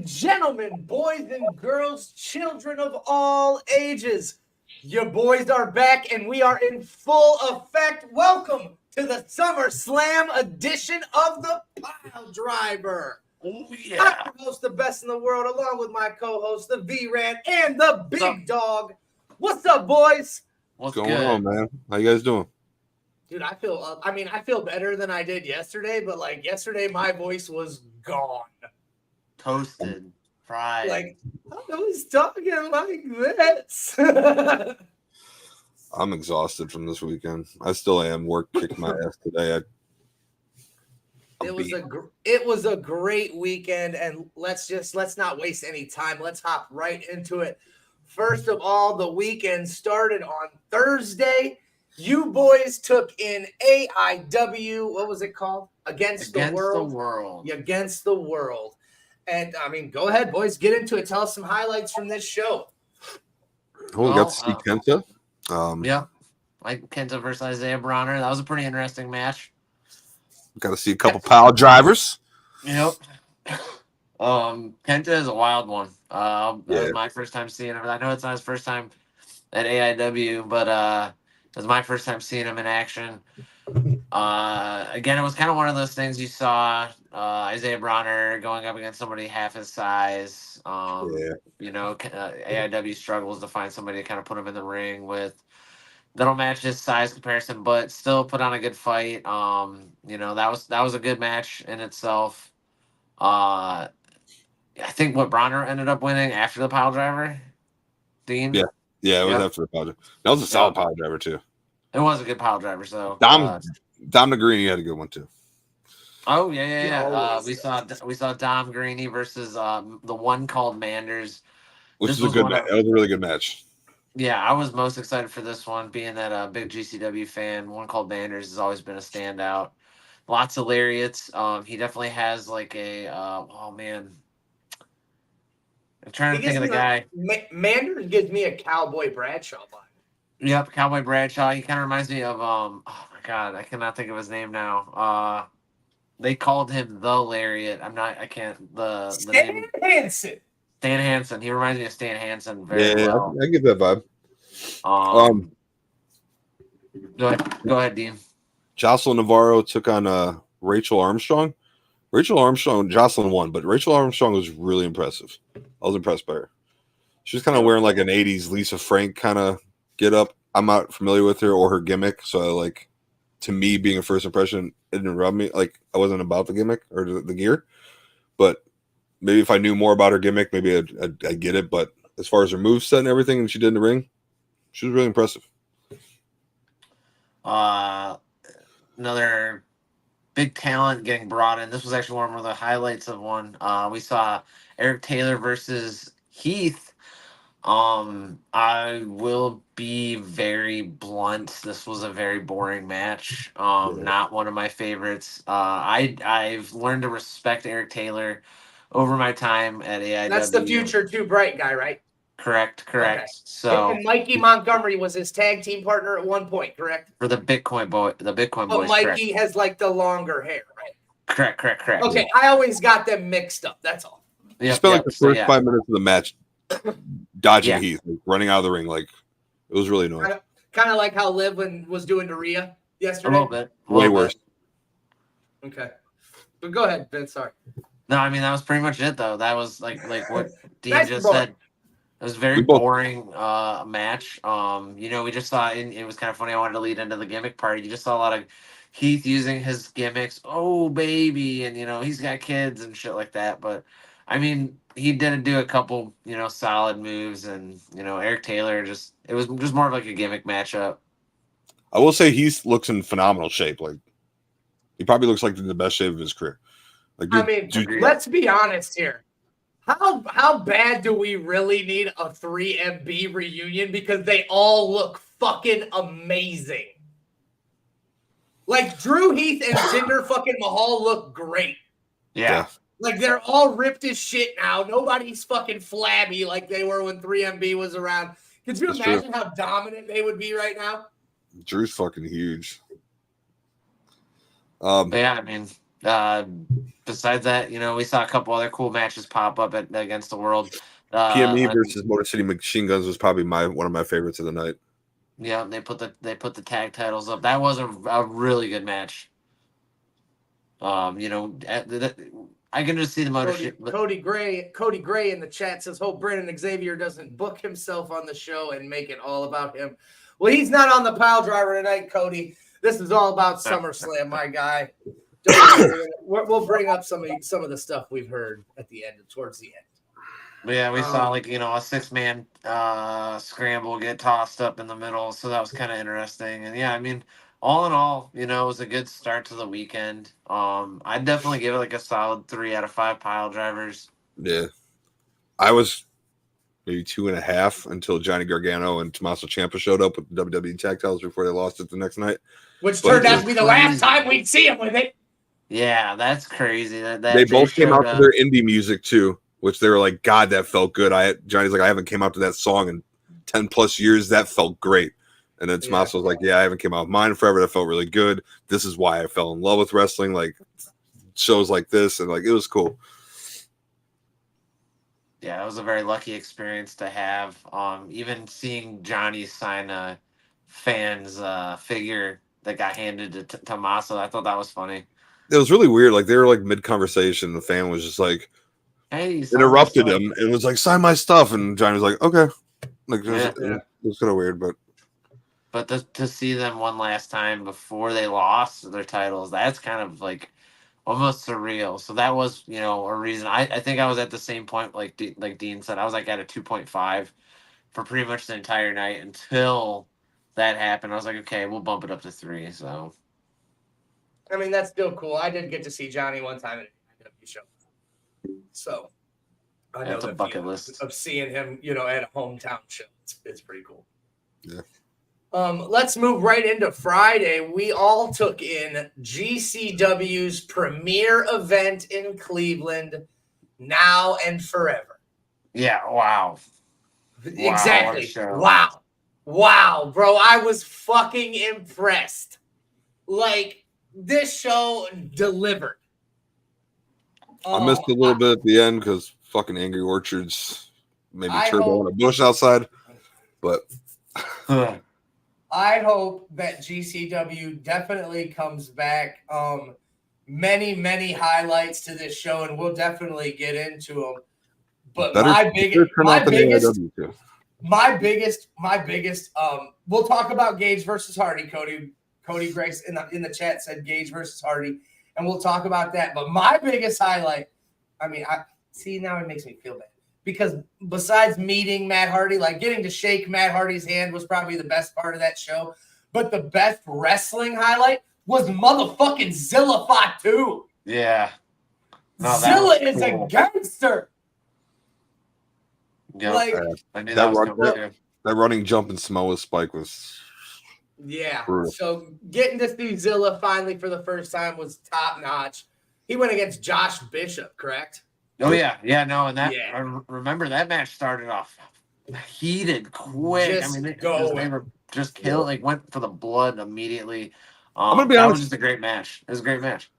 and gentlemen, boys and girls, children of all ages, your boys are back and we are in full effect. Welcome to the Summerslam edition of the Piledriver. Oh, I'm your host, the best in the world, along with my co-host, the V-Ran, and the Big Dog. What's up, boys? What's going on, man? How you guys doing? Dude, I feel better than I did yesterday, but like yesterday, my voice was gone. Toasted, fried. Like, I was talking like this. I'm exhausted from this weekend. I still am. Work kicked my ass today. It was a great weekend, and let's not waste any time. Let's hop right into it. First of all, the weekend started on Thursday. You boys took in AIW. What was it called? Against the World. Against the World. And I mean, go ahead, boys. Get into it. Tell us some highlights from this show. We got to see Kenta. Yeah, like Kenta versus Isaiah Bronner. That was a pretty interesting match. Got to see a couple pile drivers. Yep. Kenta is a wild one. That was my first time seeing him. I know it's not his first time at AIW, but it was my first time seeing him in action. Again, it was kind of one of those things you saw Isaiah Bronner going up against somebody half his size. You know, AIW struggles to find somebody to kind of put him in the ring with that'll match his size comparison, but still put on a good fight. You know, that was a good match in itself. I think what Bronner ended up winning after the pile driver. Dean? Yeah, it was after the pile driver. That was a solid pile driver too. It was a good pile driver. So Dom Negrini had a good one too. Oh yeah. We saw Dom Greeny versus the one called Manders, which was a good match. That was a really good match. Yeah, I was most excited for this one, being that a big GCW fan. One called Manders has always been a standout. Lots of lariats. He definitely has like a oh man. I'm trying to think of the guy. Manders gives me a Cowboy Bradshaw vibe. Yep, Cowboy Bradshaw. He kind of reminds me of oh my god, I cannot think of his name now. They called him the Lariat. I can't Stan Hansen. Stan Hansen. He reminds me of Stan Hansen very well. I get that vibe. Go ahead, Dean. Jocelyn Navarro took on Rachel Armstrong. Rachel Armstrong, Jocelyn won, but Rachel Armstrong was really impressive. I was impressed by her. She was kind of wearing like an 80s Lisa Frank kind of get up. I'm not familiar with her or her gimmick, so like to me being a first impression, it didn't rub me. Like I wasn't about the gimmick or the gear, but maybe if I knew more about her gimmick, maybe I'd get it. But as far as her moveset and everything that she did in the ring, she was really impressive. Another big talent getting brought in. This was actually one of the highlights of one. We saw Eric Taylor versus Heath. I will be very blunt. This was a very boring match. Not one of my favorites. I've learned to respect Eric Taylor over my time at AIW. That's the future Too Bright guy, right? Correct. Okay. So and Mikey Montgomery was his tag team partner at one point, correct? For the Bitcoin boys. But Mikey has like the longer hair, right? Correct. Okay, I always got them mixed up. That's all. You spent like the first 5 minutes of the match dodging Heath, like, running out of the ring. Like it was really annoying. Kind of like how Liv was doing to Rhea yesterday. A little bit. Way worse. Okay, but go ahead, Vince. Sorry. No, I mean that was pretty much it though. That was like what Dean just said. It was a very boring match. You know, we just saw it was kind of funny. I wanted to lead into the gimmick part. You just saw a lot of Heath using his gimmicks. Oh baby, and you know he's got kids and shit like that. But I mean, he did do a couple, you know, solid moves, and you know Eric Taylor it was just more of like a gimmick matchup. I will say Heath looks in phenomenal shape. Like he probably looks like in the best shape of his career. Like let's be honest here. How bad do we really need a 3MB reunion? Because they all look fucking amazing. Like Drew Heath and Jinder fucking Mahal look great. Yeah. Like they're all ripped as shit now. Nobody's fucking flabby like they were when 3MB was around. Could you imagine how dominant they would be right now? Drew's fucking huge. Yeah, I mean, Besides that, we saw a couple other cool matches pop up against the world. PME versus Motor City Machine Guns was probably one of my favorites of the night. Yeah, they put the tag titles up. That was a really good match. I can just see the Motor Cody Gray in the chat says, "Hope Brandon Xavier doesn't book himself on the show and make it all about him." Well, he's not on the Piledriver tonight, Cody. This is all about SummerSlam, my guy. We'll bring up some of the stuff we've heard at the end, towards the end. Yeah, we saw a 6-man scramble get tossed up in the middle, so that was kind of interesting. And yeah, I mean, all in all, it was a good start to the weekend. I'd definitely give it a solid 3 out of 5 Piledrivers. Yeah, I was maybe 2.5 until Johnny Gargano and Tommaso Ciampa showed up with the WWE tag titles before they lost it the next night, which turned out to be the last time we'd see him with it. Yeah, that's crazy. They both came out to their indie music too, which they were like, "God, that felt good." Johnny's like, "I haven't came out to that song in 10+ years. That felt great." And then Tommaso was like, "Yeah, I haven't came out with mine forever. That felt really good. This is why I fell in love with wrestling. Like shows like this, and it was cool." Yeah, it was a very lucky experience to have. Even seeing Johnny sign a fan's figure that got handed to Tommaso, I thought that was funny. It was really weird. They were mid-conversation. The fan was just like, "Hey," interrupted him and was like, "Sign my stuff." And Johnny was like, "Okay." It was kind of weird, but to see them one last time before they lost their titles, that's kind of almost surreal. So that was, a reason. I think I was at the same point, like Dean said, I was at a 2.5 for pretty much the entire night until that happened. I was like, okay, we'll bump it up to 3. So, I mean, that's still cool. I did get to see Johnny one time at an AEW show, so I know that's a bucket list of seeing him, at a hometown show. It's pretty cool. Yeah. Let's move right into Friday. We all took in GCW's premier event in Cleveland, Now and Forever. Yeah, wow. Exactly. Wow, bro. I was fucking impressed. This show delivered. I missed a little bit at the end because fucking Angry Orchards maybe turbo on a bush outside. But I hope that GCW definitely comes back. Many highlights to this show, and we'll definitely get into them. But my biggest, we'll talk about Gage versus Hardy. Cody Grace in the chat said Gage versus Hardy, and we'll talk about that. But my biggest highlight, now it makes me feel bad. Because besides meeting Matt Hardy, getting to shake Matt Hardy's hand was probably the best part of that show. But the best wrestling highlight was motherfucking Zilla Fatu. Yeah. No, Zilla is a gangster. Yeah. That running jump and Samoa Spike was brutal. So getting to see Zilla finally for the first time was top notch. He went against Josh Bishop, correct? Oh yeah, no, and I remember that match started off heated, quick. They were just killing, went for the blood immediately. I'm gonna be honest, was just a great match. It was a great match.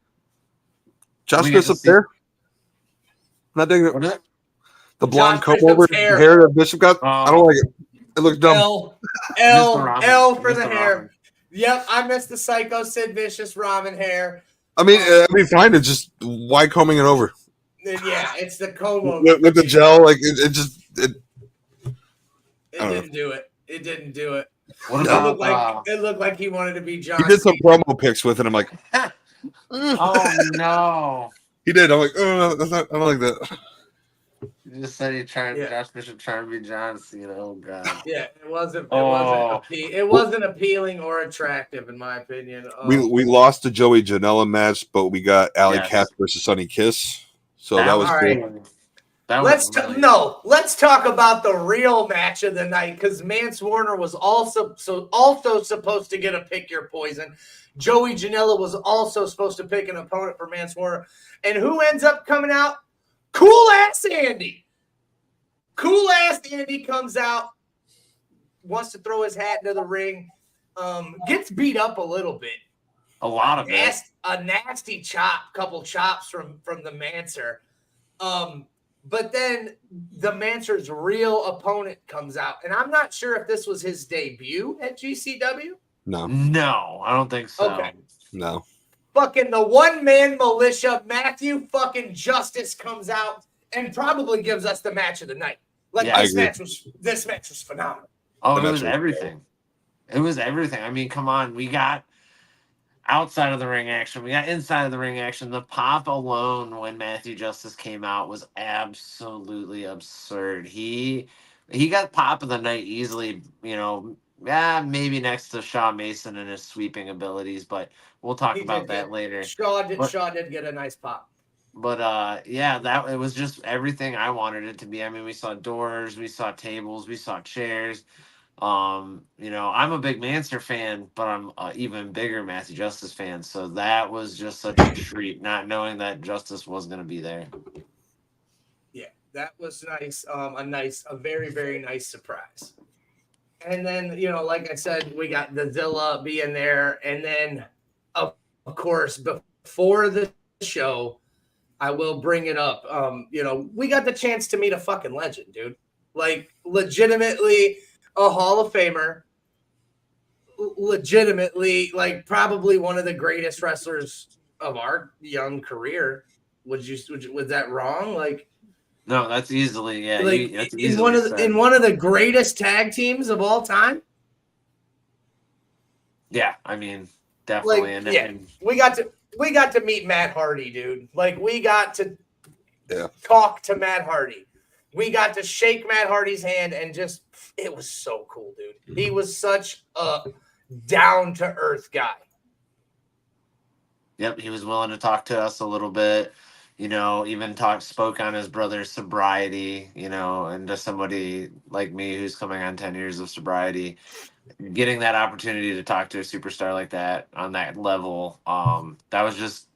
Josh Bishop there. Not digging it. What is it? The blonde comb over hair that Bishop got. I don't like it. It looks dumb. L for the hair. Yep, I missed the Psycho Sid Vicious ramen hair. Fine. It's just why combing it over? Yeah, it's the comb over with the gel. It didn't do it. It didn't do it. It looked like he wanted to be John. He did some promo pics with it. I'm like, oh no. He did. I'm like, oh, I don't like that. You just said Josh Bishop trying to be John Cena. Oh god. Yeah, it wasn't appealing or attractive in my opinion. We lost the Joey Janela match, but we got Alley Cat versus Sunny Kiss. So that was cool. Let's talk about the real match of the night because Mance Warner was also supposed to get a pick your poison. Joey Janela was also supposed to pick an opponent for Mance Warner. And who ends up coming out? Cool ass Andy. Cool ass Andy comes out, wants to throw his hat into the ring, gets beat up a little bit. A lot of it. A nasty chop, couple chops from the Manser. But then the Manser's real opponent comes out, and I'm not sure if this was his debut at GCW. No, I don't think so. Okay. No. Fucking the one-man militia, Matthew fucking Justice comes out and probably gives us the match of the night. Like Yeah, this match was phenomenal. Oh, it was everything. It was everything. I mean, come on. We got outside of the ring action. We got inside of the ring action. The pop alone when Matthew Justice came out was absolutely absurd. He got pop of the night easily, maybe next to Shaw Mason and his sweeping abilities, but we'll talk about that later. Shaw did get a nice pop. But it was just everything I wanted it to be. I mean, we saw doors, we saw tables, we saw chairs. I'm a big Manser fan, but I'm an even bigger Matthew Justice fan. So that was just such a treat, not knowing that Justice was going to be there. Yeah, that was nice. A very, very nice surprise. And then, like I said, we got the Zilla being there. And then, of course, before the show, I will bring it up. We got the chance to meet a fucking legend, dude. Like, legitimately a Hall of Famer. Legitimately, like, probably one of the greatest wrestlers of our young career. Was that wrong? Like, no, that's easily, yeah. Like, that's in one of the greatest tag teams of all time. Yeah, I mean, definitely. Like, we got to meet Matt Hardy, dude. Like, we got to talk to Matt Hardy. We got to shake Matt Hardy's hand and it was so cool, dude. He was such a down-to-earth guy. Yep, he was willing to talk to us a little bit, even spoke on his brother's sobriety, and to somebody like me who's coming on 10 years of sobriety, getting that opportunity to talk to a superstar like that on that level, that was just,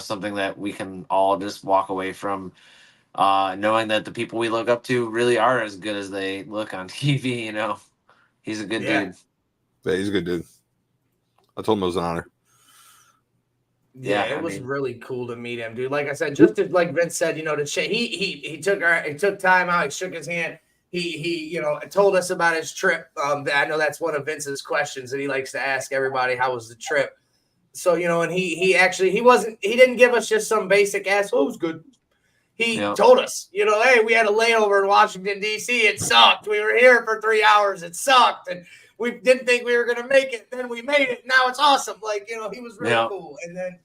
something that we can all just walk away from, knowing that the people we look up to really are as good as they look on TV. He's a good dude. Yeah, he's a good dude. I told him it was an honor. Yeah, it was really cool to meet him, dude. Like I said, just to, like Vince said, to shake. He took time out. He shook his hand. He told us about his trip. I know that's one of Vince's questions that he likes to ask everybody. How was the trip? So and he didn't give us just some basic ass. Oh, it was good. He told us, hey, we had a layover in Washington, D.C. It sucked. We were here for 3 hours. It sucked. And we didn't think we were going to make it. Then we made it. Now it's awesome. Like, he was really cool. And then,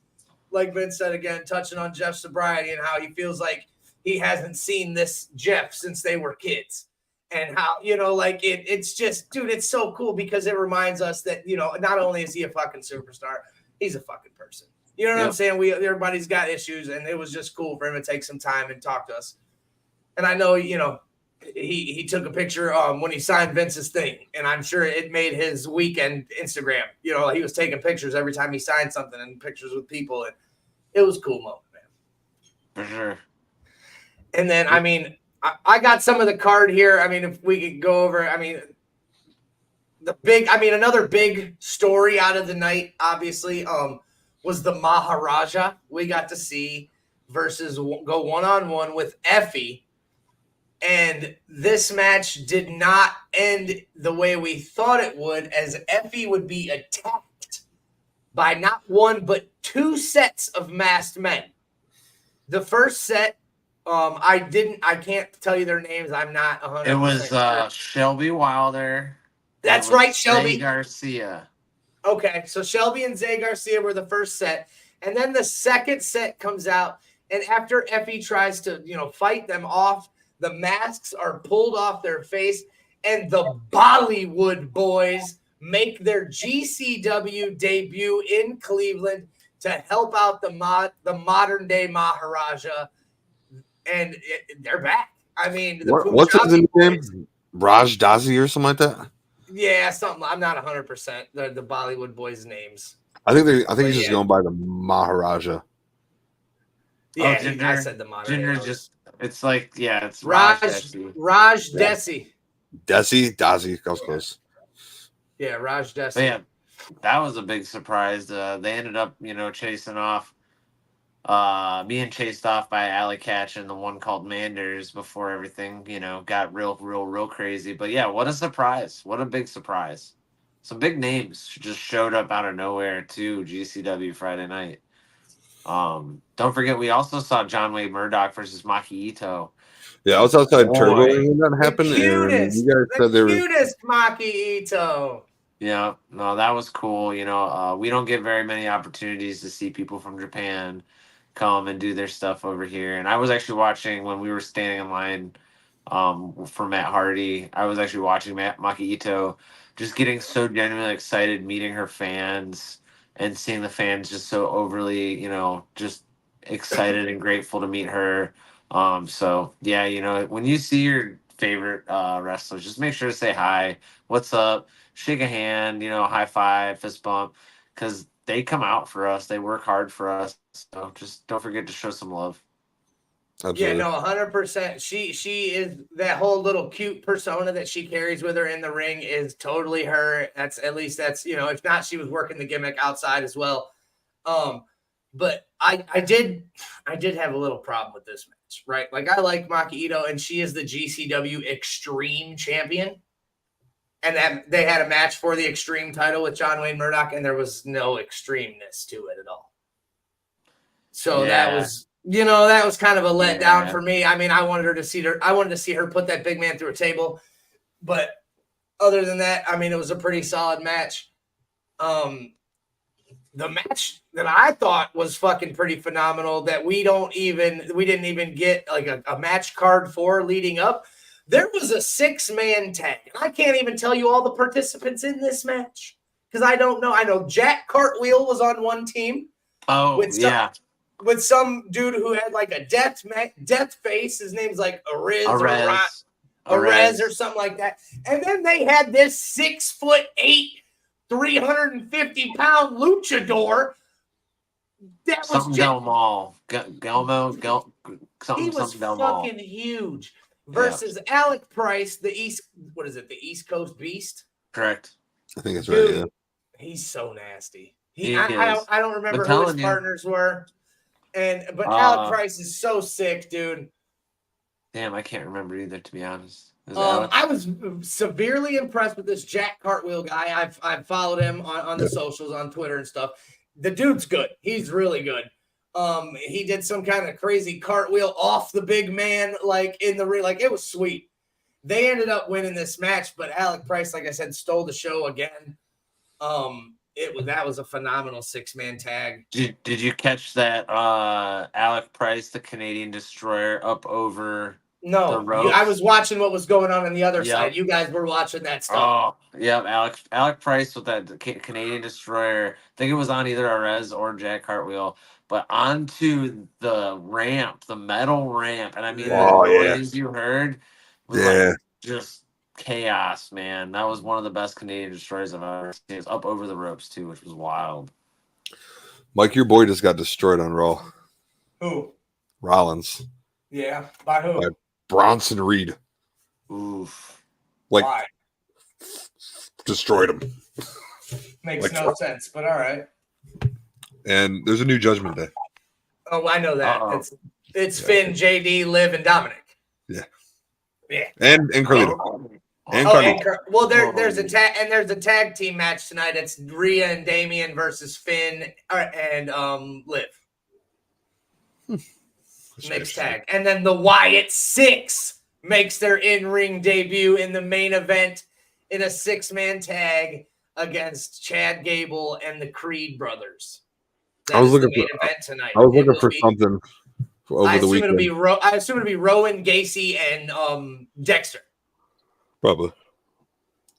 like Vince said again, touching on Jeff's sobriety and how he feels like he hasn't seen this Jeff since they were kids. And how, it's just, dude, it's so cool because it reminds us that, not only is he a fucking superstar, he's a fucking person. You know what I'm saying? Everybody's got issues, and it was just cool for him to take some time and talk to us. And I know, he took a picture when he signed Vince's thing, and I'm sure it made his weekend Instagram. He was taking pictures every time he signed something and pictures with people, and it was a cool moment, man. For sure. And then, I mean, I got some of the card here. I mean, if we could go over, I mean, another big story out of the night, obviously, was the Maharaja we got to see versus go one-on-one with Effie. And this match did not end the way we thought it would, as Effie would be attacked by not one, but 2 sets of masked men. The first set, I can't tell you their names. I'm not 100%. It was Shelby Wilder. That's right, Shelby. Zay Garcia. Okay, so Shelby and Zay Garcia were the first set. And then the second set comes out, and after Effie tries to, fight them off, the masks are pulled off their face, and the Bollywood boys make their GCW debut in Cleveland to help out the modern-day Maharaja, and they're back. I mean, what's his name? Raj Dazi or something like that? Yeah, something. I'm not 100%. The Bollywood boys' names. I think he's just going by the Maharaja. Yeah, I said the Maharaja. Ginger just. It's like, it's Raj Desi. Dazi, that was close. Yeah, Raj Desi. that was a big surprise. They ended up, being chased off by Alley Catch and the one called Manders before everything, got real crazy. But yeah, what a surprise. What a big surprise. Some big names just showed up out of nowhere to GCW Friday night. Don't forget, we also saw John Wayne Murdoch versus Maki Ito. Yeah, I was outside Turbo Boy. when that The happened, and you guys said the there was. cutest Maki Ito. Yeah, no, that was cool. We don't get very many opportunities to see people from Japan come and do their stuff over here. And I was actually watching when we were standing in line for Matt Hardy. I was actually watching Maki Ito just getting so genuinely excited, meeting her fans and seeing the fans just so overly, just excited and grateful to meet her. So yeah, when you see your favorite wrestlers, just make sure to say hi, what's up, shake a hand, high five, fist bump, because they come out for us. They work hard for us. So just don't forget to show some love. Yeah, Absolutely. no, 100%. She is that whole little cute persona that she carries with her in the ring is totally her. That's if not, she was working the gimmick outside as well. But I did have a little problem with this match, right? Like I like Maki Ito, and she is the GCW Extreme Champion. And that they had a match for the Extreme title with John Wayne Murdoch, and there was no extremeness to it at all. So that was kind of a letdown for me. I mean, I wanted to see her put that big man through a table, but other than that, I mean, it was a pretty solid match. The match that I thought was fucking pretty phenomenal that we didn't even get like a match card for leading up. There was a 6-man tag. And I can't even tell you all the participants in this match because I don't know. I know Jack Cartwheel was on one team. Oh, With some dude who had like a death face. His name's like Arez or something like that. And then they had this 6'8", 350-pound luchador. That was something Del Mal. Gelmo. He was fucking huge. Versus Alec Price, the East Coast Beast. Correct. I think that's right. Yeah. He's so nasty. I don't remember who his partners were. But Alec Price is so sick, dude. Damn, I can't remember either, to be honest. I was severely impressed with this Jack Cartwheel guy. I've followed him on the socials, on Twitter and stuff. The dude's good. He's really good. He did some kind of crazy cartwheel off the big man, like in the ring. Like it was sweet. They ended up winning this match, but Alec Price, like I said, stole the show again. That was a phenomenal 6-man tag. Did you catch that Alec Price, the Canadian Destroyer, up over the ropes? I was watching what was going on the other side. You guys were watching that stuff. Oh, yeah, Alec Price with that Canadian Destroyer. I think it was on either Arez or Jack Cartwheel, but onto the ramp, the metal ramp, and I mean the noise you heard was like just chaos, man. That was one of the best Canadian Destroyers I've ever seen. It was up over the ropes too, which was wild. Mike, your boy just got destroyed on Raw. Who? Rollins. Yeah, by who? By Bronson Reed. Oof. Why? Destroyed him. Makes no sense, but all right. And there's a new Judgment Day. Oh, I know that. It's Finn, JD, Liv, and Dominic. Yeah. Yeah. And Carlito. There's a tag team match tonight. It's Rhea and Damian versus Finn and Liv. Mixed tag. And then the Wyatt Six makes their in-ring debut in the main event in a 6-man tag against Chad Gable and the Creed brothers. I was looking for something over the weekend. I assume it'll be Rowan, Gacy, and Dexter. Probably.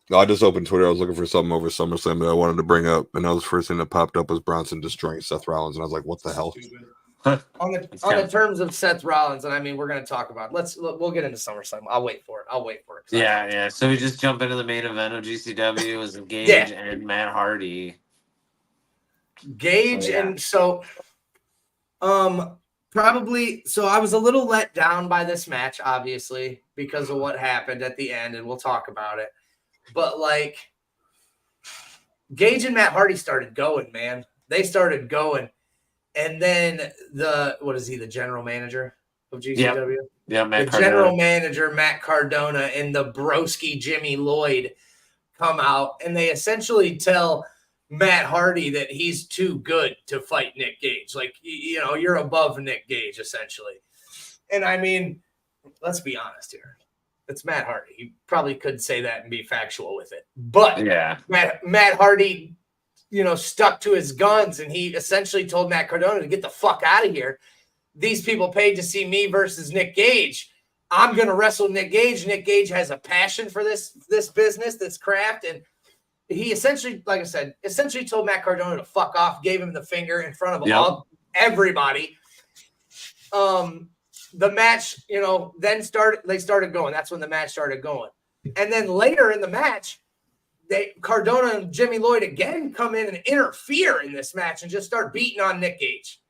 No, I just opened Twitter. I was looking for something over SummerSlam that I wanted to bring up, and that was the first thing that popped up was Bronson destroying Seth Rollins, and I was like, "What the hell?" on the terms of Seth Rollins, and I mean, we're going to talk about it. We'll get into SummerSlam. I'll wait for it. Yeah. So we just jump into the main event of GCW was Gage and Matt Hardy. Probably. So I was a little let down by this match, obviously, because of what happened at the end, and we'll talk about it. But like, Gage and Matt Hardy started going, man. They started going. And then the general manager of GCW? Yep. Yeah, The general manager, Matt Cardona, and the broski Jimmy Lloyd come out, and they essentially tell Matt Hardy that he's too good to fight Nick Gage. Like, you're above Nick Gage, essentially. And I mean, let's be honest here. It's Matt Hardy. He probably could say that and be factual with it. But yeah, Matt Hardy, stuck to his guns, and he essentially told Matt Cardona to get the fuck out of here. These people paid to see me versus Nick Gage. I'm going to wrestle Nick Gage. Nick Gage has a passion for this business, this craft. And he essentially, like I said, told Matt Cardona to fuck off, gave him the finger in front of everybody. The match, then they started going. That's when the match started going. And then later in the match, Cardona and Jimmy Lloyd again come in and interfere in this match and just start beating on Nick Gage.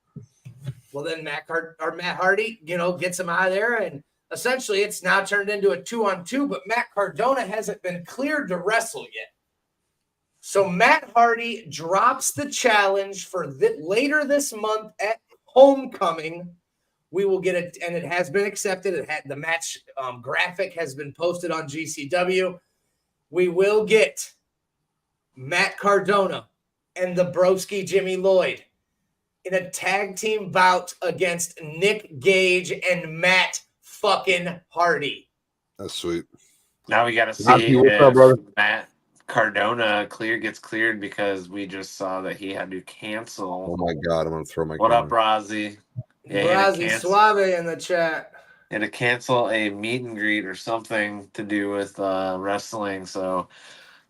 Well, then Matt Hardy, gets him out of there, and essentially it's now turned into a 2-on-2, but Matt Cardona hasn't been cleared to wrestle yet. So Matt Hardy drops the challenge for later this month at Homecoming. We will get it, and it has been accepted. The match graphic has been posted on GCW. We will get Matt Cardona and the broski Jimmy Lloyd in a tag team bout against Nick Gage and Matt fucking Hardy. That's sweet. Now we got to see if Matt Cardona gets cleared, because we just saw that he had to cancel. Oh my God, I'm going to throw my What up, Brazzy? Yeah, Brazzy Suave in the chat. And to cancel a meet and greet or something to do with wrestling. So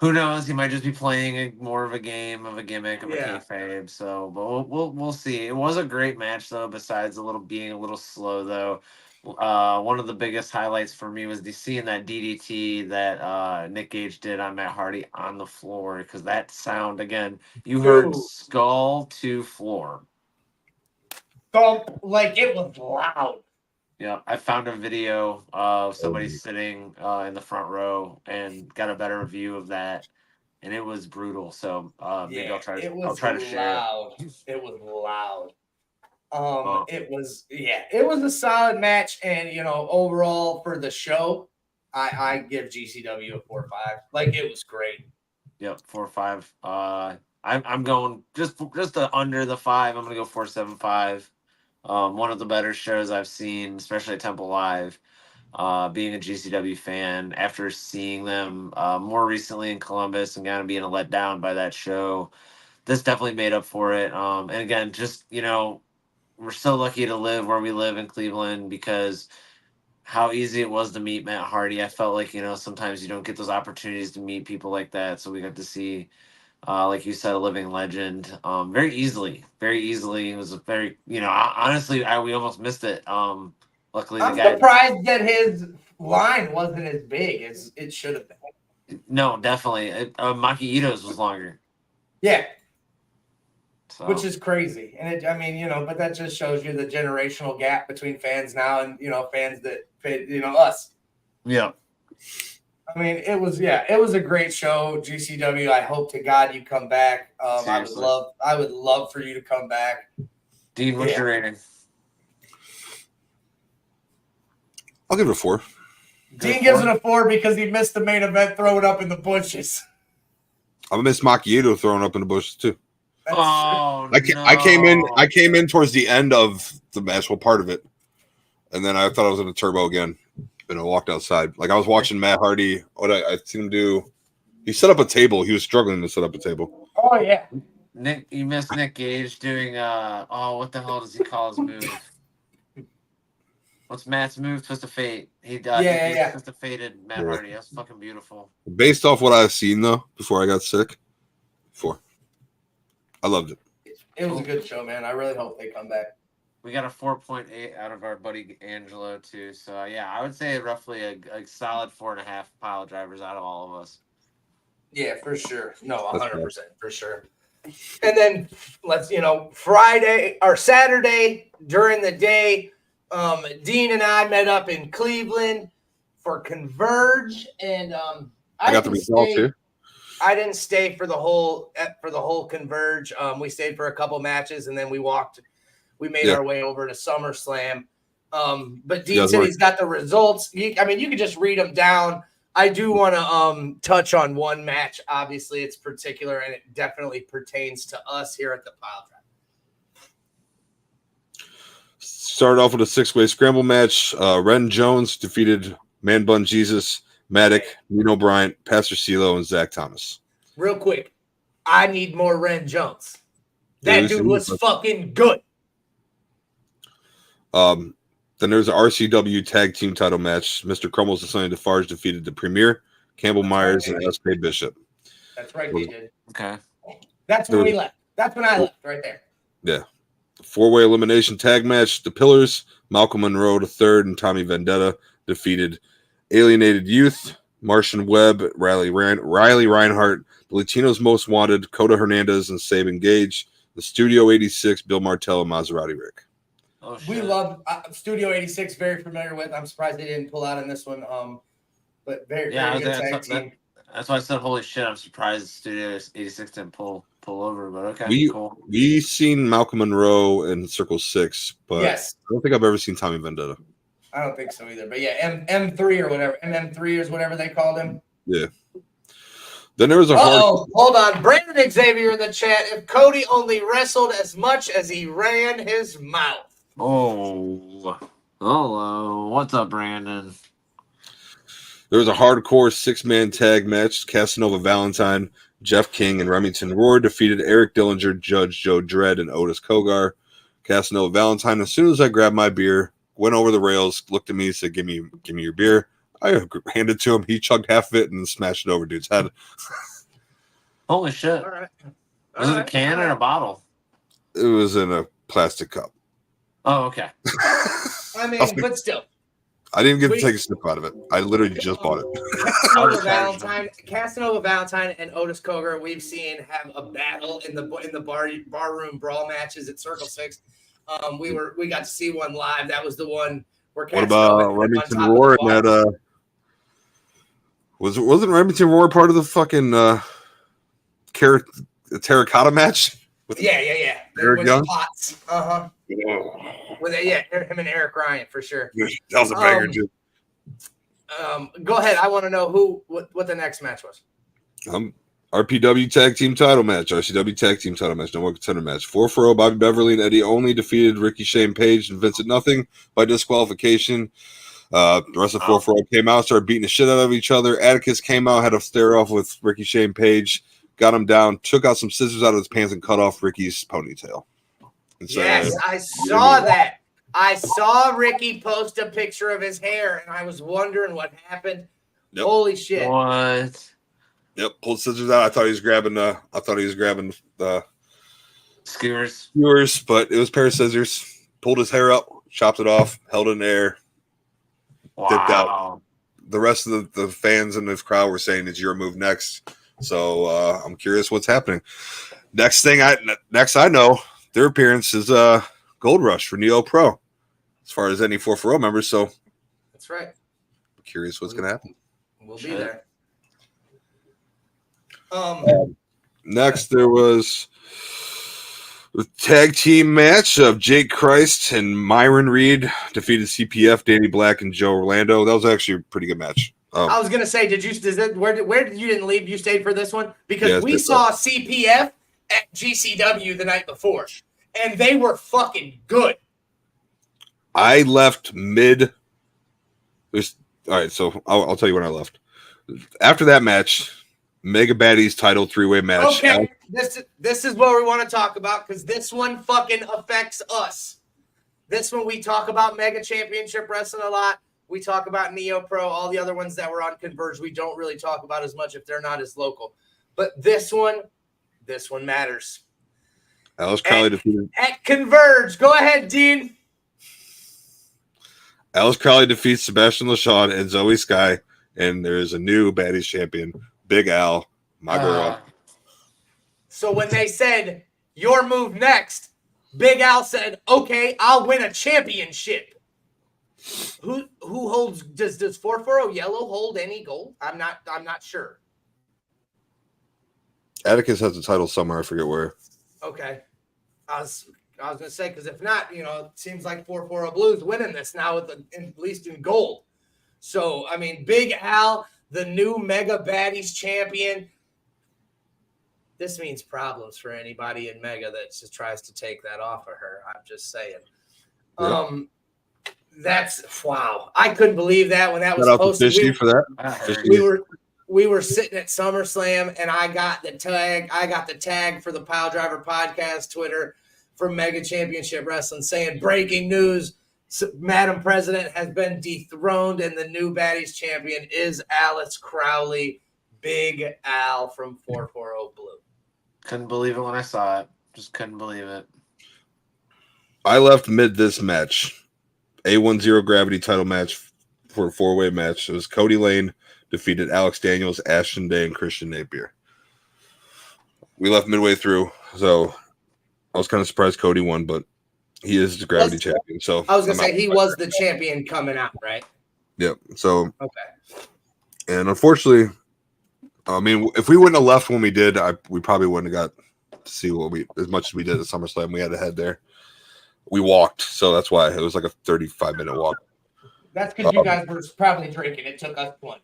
who knows? He might just be playing more of a game, of a gimmick, of a kayfabe. So, but we'll see. It was a great match though. Besides being a little slow though, one of the biggest highlights for me was seeing that DDT that Nick Gage did on Matt Hardy on the floor, because that sound again, you heard skull to floor. Thump, like it was loud. Yeah, I found a video of somebody sitting in the front row and got a better view of that, and it was brutal. So maybe I'll try to share it. It was loud. It was a solid match, and overall for the show, I give GCW a 4-5. Like, it was great. Yep, 4-5. I'm going just under the 5. I'm gonna go 4.75. One of the better shows I've seen, especially at Temple Live. Being a GCW fan, after seeing them more recently in Columbus and kind of being let down by that show, this definitely made up for it. And again, just we're so lucky to live where we live in Cleveland, because how easy it was to meet Matt Hardy. I felt like sometimes you don't get those opportunities to meet people like that, so we got to see. Like you said, a living legend, very easily. It was a very, honestly, we almost missed it. Luckily, I'm surprised that his line wasn't as big as it should have been. No, definitely. Maki Ito's was longer. Yeah. So. Which is crazy. And but that just shows you the generational gap between fans now and, fans that, us. Yeah. I mean, it was a great show, GCW. I hope to God you come back. I would love for you to come back. Dean, what's your rating? I'll give it a 4. Dean gives it a 4 because he missed the main event throwing up in the bushes. I missed Maki Ito throwing up in the bushes too. No. I came in towards the end of the match, well, part of it, and then I thought I was in a turbo again. And I walked outside. Like, I was watching Matt Hardy. What I seen him do, he set up a table. He was struggling to set up a table. Oh yeah. Nick, you missed Nick Gage doing what the hell does he call his move? What's Matt's move? Twist of Fate. He Twist of Fated Matt Hardy. That's fucking beautiful. Based off what I've seen though, before I got sick, 4. I loved it. It was a good show, man. I really hope they come back. We got a 4.8 out of our buddy Angelo too. So I would say roughly a solid 4.5 Piledrivers out of all of us. Yeah, for sure. No, 100% for sure. And then let's Friday or Saturday during the day, Dean and I met up in Cleveland for Converge, and I got the results here. I didn't stay for the whole Converge. We stayed for a couple matches, and then we made our way over to SummerSlam. But Dean said he's got the results. You could just read them down. I do want to touch on one match. Obviously, it's particular, and it definitely pertains to us here at the Piledriver. Started off with a 6-way scramble match. Ren Jones defeated Man Bun Jesus, Matic, Nino Bryant, Pastor CeeLo, and Zach Thomas. Real quick, I need more Ren Jones. That dude was fucking good. Then there's an RCW tag team title match. Mr. Crumbles and Sonny Defarge defeated the Premier, Campbell Myers, and SK Bishop. That's right, they did. Okay. That's when we left. That's when I left, right there. Yeah. 4-way elimination tag match. The Pillars, Malcolm Monroe III and Tommy Vendetta defeated Alienated Youth, Martian Webb, Riley Reinhart, the Latinos Most Wanted, Coda Hernandez, and Sabin Gage, the Studio 86, Bill Martell, and Maserati Rick. Oh, we love Studio 86, very familiar with. I'm surprised they didn't pull out in this one. But very good tag team. That's why I said, holy shit, I'm surprised Studio 86 didn't pull over, but okay, cool. We've seen Malcolm Monroe in Circle 6, but yes. I don't think I've ever seen Tommy Vendetta. I don't think so either. But yeah, M3 or whatever. MM3 is whatever they called him. Yeah. Then there was a hold on. Brandon Xavier in the chat. If Cody only wrestled as much as he ran his mouth. Oh, hello. What's up, Brandon? There was a hardcore 6-man tag match. Casanova Valentine, Jeff King, and Remington Roar defeated Eric Dillinger, Judge Joe Dredd, and Otis Kogar. Casanova Valentine, as soon as I grabbed my beer, went over the rails, looked at me, said, give me your beer. I handed it to him. He chugged half of it and smashed it over dude's head. Holy shit. All right. Was it a can or a bottle? It was in a plastic cup. Oh, okay. I mean, but still. I didn't get to take a sip out of it. I literally just bought it. Casanova Valentine and Otis Kogar, we've seen have a battle in the barroom brawl matches at Circle 6. We got to see one live. That was the one where Casanova. What about Remington Roar and that? Wasn't Remington Roar part of the fucking terracotta match? Yeah. Eric Young? Pots. Uh-huh. With him and Eric Ryan for sure. That was a banger, dude. Go ahead. I want to know what the next match was. RPW tag team title match, RCW tag team title match, no more contender match. 4-0, Bobby Beverly and Eddie Only defeated Ricky Shane Page and Vincent Nothing by disqualification. The rest of 4-0 came out, started beating the shit out of each other. Atticus came out, had a stare off with Ricky Shane Page, got him down, took out some scissors out of his pants and cut off Ricky's ponytail. Yes, I saw that. I saw Ricky post a picture of his hair, and I was wondering what happened. Yep. Holy shit! What? Yep, pulled scissors out. I thought he was grabbing the skewers, but it was a pair of scissors. Pulled his hair up, chopped it off, held it in the air, dipped out. The rest of the fans in this crowd were saying it's your move next. So I'm curious what's happening. Next I know. Their appearance is Gold Rush for Neo Pro, as far as any 4-0 members. So that's right. I'm curious what's going to happen. We'll be there. Next, there was a tag team match of Jake Christ and Myron Reed defeated CPF, Danny Black, and Joe Orlando. That was actually a pretty good match. I was gonna say, where did you didn't leave? You stayed for this one because we saw CPF at GCW the night before, and they were fucking good. I left mid. All right, so I'll tell you when I left. After that match, Mega Baddies title 3-way match. Okay, this is what we want to talk about because this one fucking affects us. This one we talk about Mega Championship Wrestling a lot. We talk about Neo Pro, all the other ones that were on Converge. We don't really talk about as much if they're not as local. But this one matters. Alice Crowley defeated at Converge. Go ahead, Dean. Alice Crowley defeats Sebastian LaShawn and Zoe Sky, and there is a new Baddies champion, Big Al, my girl. So when they said your move next, Big Al said, "Okay, I'll win a championship." Who holds? Does 440 Yellow hold any gold? I'm not sure. Atticus has the title somewhere. I forget where. Okay. I was gonna say, because if not, it seems like 440 Blues winning this now with at least in gold. So I mean, Big Al, the new Mega Baddies champion. This means problems for anybody in Mega that just tries to take that off of her. I'm just saying. Yep. That's wow. I couldn't believe that when that was Shout out to posted. Fishy for that. We were sitting at SummerSlam, and I got the tag for the Piledriver podcast Twitter for Mega Championship Wrestling saying breaking news: Madam President has been dethroned, and the new Baddies champion is Alice Crowley, Big Al from 440 Blue. Couldn't believe it when I saw it. Just couldn't believe it. I left mid this match. A10 Gravity title match for a 4-way match. It was Cody Lane defeated Alex Daniels, Ashton Day, and Christian Napier. We left midway through, so I was kind of surprised Cody won, but he is the Gravity champion. So I was going to say he was the champion coming out, right? Yep. So okay. And unfortunately, I mean, if we wouldn't have left when we did, we probably wouldn't have got to see as much as we did at SummerSlam. We had to head there. We walked, so that's why it was like a 35-minute walk. That's because you guys were probably drinking. It took us one.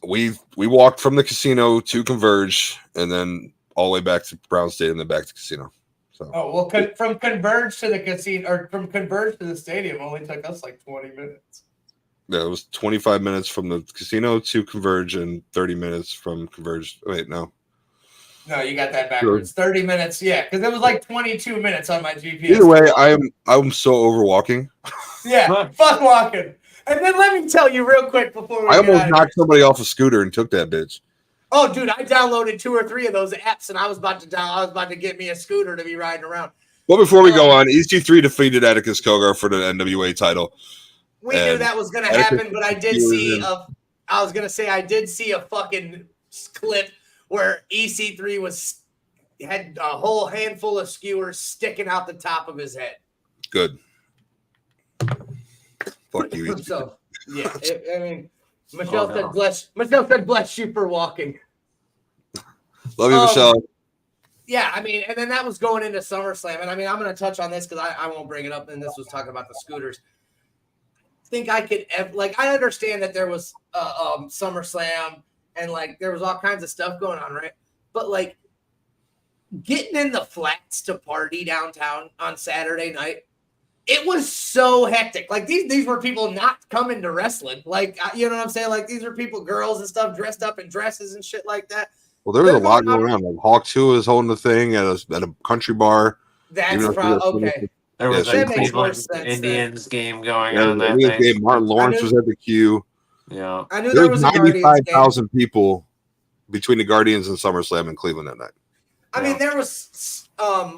We walked from the casino to Converge, and then all the way back to Brown State, and then back to casino. So. From Converge to the casino, or from Converge to the stadium, only took us like 20 minutes. Yeah, it was 25 minutes from the casino to Converge, and 30 minutes from Converge. Wait, no. No, you got that backwards. Sure. 30 minutes, yeah, because it was like 22 minutes on my GPS. Either way, I'm so over walking. Yeah, fuck walking. And then let me tell you real quick before we I almost knocked somebody off a scooter and took that bitch. Oh, dude, I downloaded 2 or 3 of those apps, and I was about to get me a scooter to be riding around. Well, before we go on, EC3 defeated Atticus Kogar for the NWA title. We knew that was going to happen, but I did see I did see a fucking clip where EC3 had a whole handful of skewers sticking out the top of his head. Good. Fuck you. So yeah, I mean, Michelle said bless you for walking. Love you, Michelle. Yeah, I mean, and then that was going into SummerSlam, and I mean, I'm going to touch on this because I won't bring it up. And this was talking about the scooters. Think I could I understand that there was SummerSlam and like there was all kinds of stuff going on, right? But like getting in the flats to party downtown on Saturday night, it was so hectic. Like these were people not coming to wrestling. Like, you know what I'm saying? Like these are people, girls and stuff dressed up in dresses and shit like that. Well, there was a lot going on. Like Hawk 2 was holding the thing at a country bar. That's probably okay. There was a Cleveland Indians game going on that day. Martin Lawrence was at the queue. Yeah, I knew there was 95,000 people between the Guardians and SummerSlam in Cleveland that night. I mean, there was before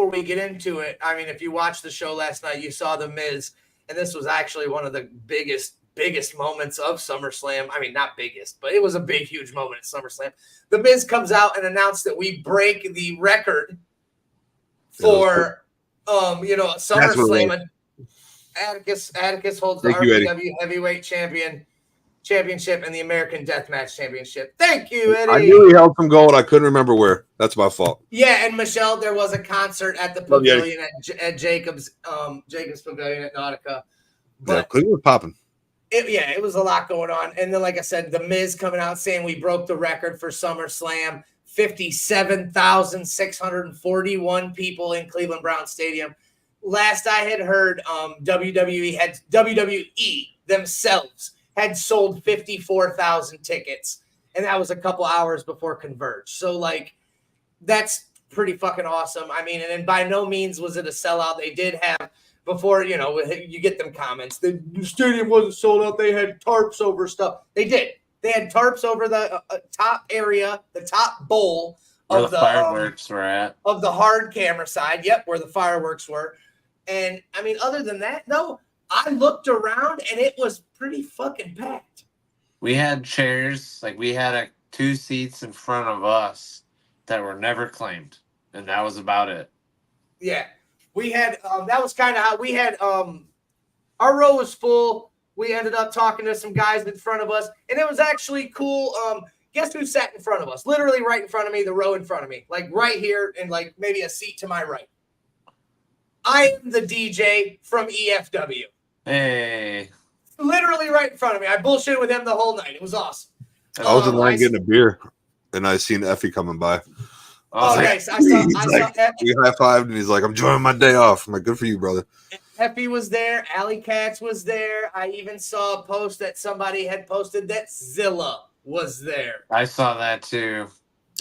we get into it. I mean, if you watched the show last night, you saw the Miz, and this was actually one of the biggest moments of SummerSlam. I mean, not biggest, but it was a big, huge moment at SummerSlam. The Miz comes out and announced that we break the record for SummerSlam. Atticus holds the RPW Heavyweight Championship and the American Deathmatch Championship. Thank you, Eddie. I knew he held some gold. I couldn't remember where. That's my fault. Yeah, and Michelle, there was a concert at the pavilion at Jacob's Pavilion at Nautica. But Cleveland was popping. It was a lot going on. And then, like I said, The Miz coming out saying we broke the record for SummerSlam. 57,641 people in Cleveland Brown Stadium. Last I had heard, WWE themselves had sold 54,000 tickets, and that was a couple hours before Converge. So, like, that's pretty fucking awesome. I mean, and by no means was it a sellout. They did have, before, you get them comments, the stadium wasn't sold out. They had tarps over stuff. They did. They had tarps over the top area, the top bowl where the fireworks were at. Of the hard camera side. Yep, where the fireworks were. And, I mean, other than that, no, I looked around, and it was pretty fucking packed. We had chairs. Like, we had 2 seats in front of us that were never claimed, and that was about it. Yeah. We had that was kind of how we had our row was full. We ended up talking to some guys in front of us, and it was actually cool. Guess who sat in front of us? Literally right in front of me, the row in front of me, like right here, and like maybe a seat to my right. I am the DJ from EFW. Hey. Literally right in front of me. I bullshitted with him the whole night. It was awesome. I was in line getting a beer, and I seen Effie coming by. Okay, so I saw we high-fived, and he's like, I'm joining my day off. I'm like, good for you, brother. Effie was there. Alley Katz was there. I even saw a post that somebody had posted that Zilla was there. I saw that too.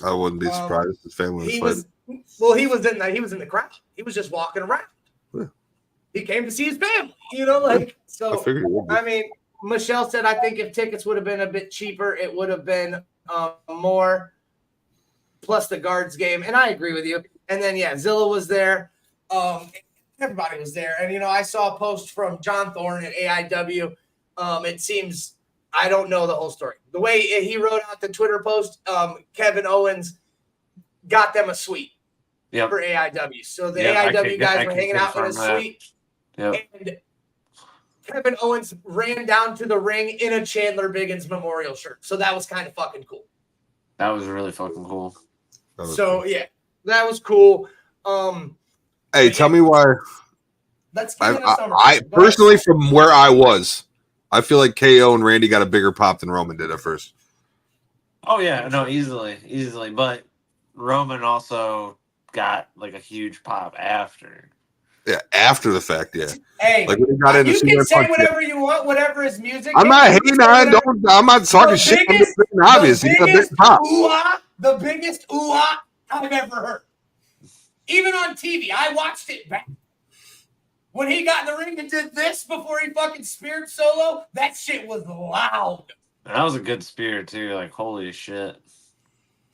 I wouldn't be surprised. His family was he was in the crowd. He was just walking around. Yeah. He came to see his family, so. I mean, Michelle said, I think if tickets would have been a bit cheaper, it would have been more. Plus the guards game, and I agree with you. And then Zilla was there. Everybody was there, and I saw a post from John Thorne at AIW. It seems I don't know the whole story. The way he wrote out the Twitter post, Kevin Owens got them a suite for AIW. So the AIW guys were hanging out in a suite, and Kevin Owens ran down to the ring in a Chandler Biggins memorial shirt. So that was kind of fucking cool. That was really fucking cool. That was cool. Hey, tell me why. Let's I personally, from where I was, I feel like KO and Randy got a bigger pop than Roman did at first. Oh yeah, no, easily. But Roman also got like a huge pop after. Yeah, after the fact, yeah. Hey, like when he got into you can say whatever you want, whatever his music. I'm not hating. I'm not talking shit. I'm just being obvious. He got a big pop. The biggest ooh-ah I've ever heard. Even on TV, I watched it back. When he got in the ring and did this before he fucking speared Solo, that shit was loud. That was a good spear too. Like holy shit.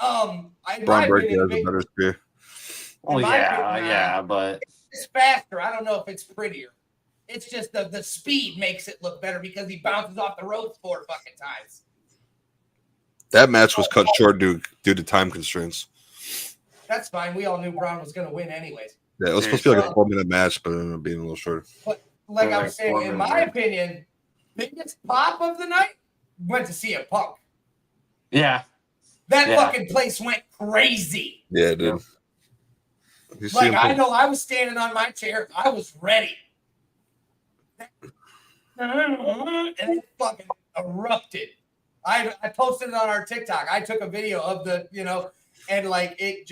Braun Breaker has a better spear. Oh yeah, but it's faster. I don't know if it's prettier. It's just the speed makes it look better because he bounces off the ropes 4 fucking times. That match was cut short due to time constraints. That's fine. We all knew Braun was going to win anyways. Yeah, it was supposed to be like a 4-minute match, but it ended up being a little shorter. But like I was saying, in my opinion, biggest pop of the night went to CM Punk. Yeah. That fucking place went crazy. Yeah, it did. Like, I know I was standing on my chair. I was ready. And it fucking erupted. I posted it on our TikTok. I took a video of the, and like it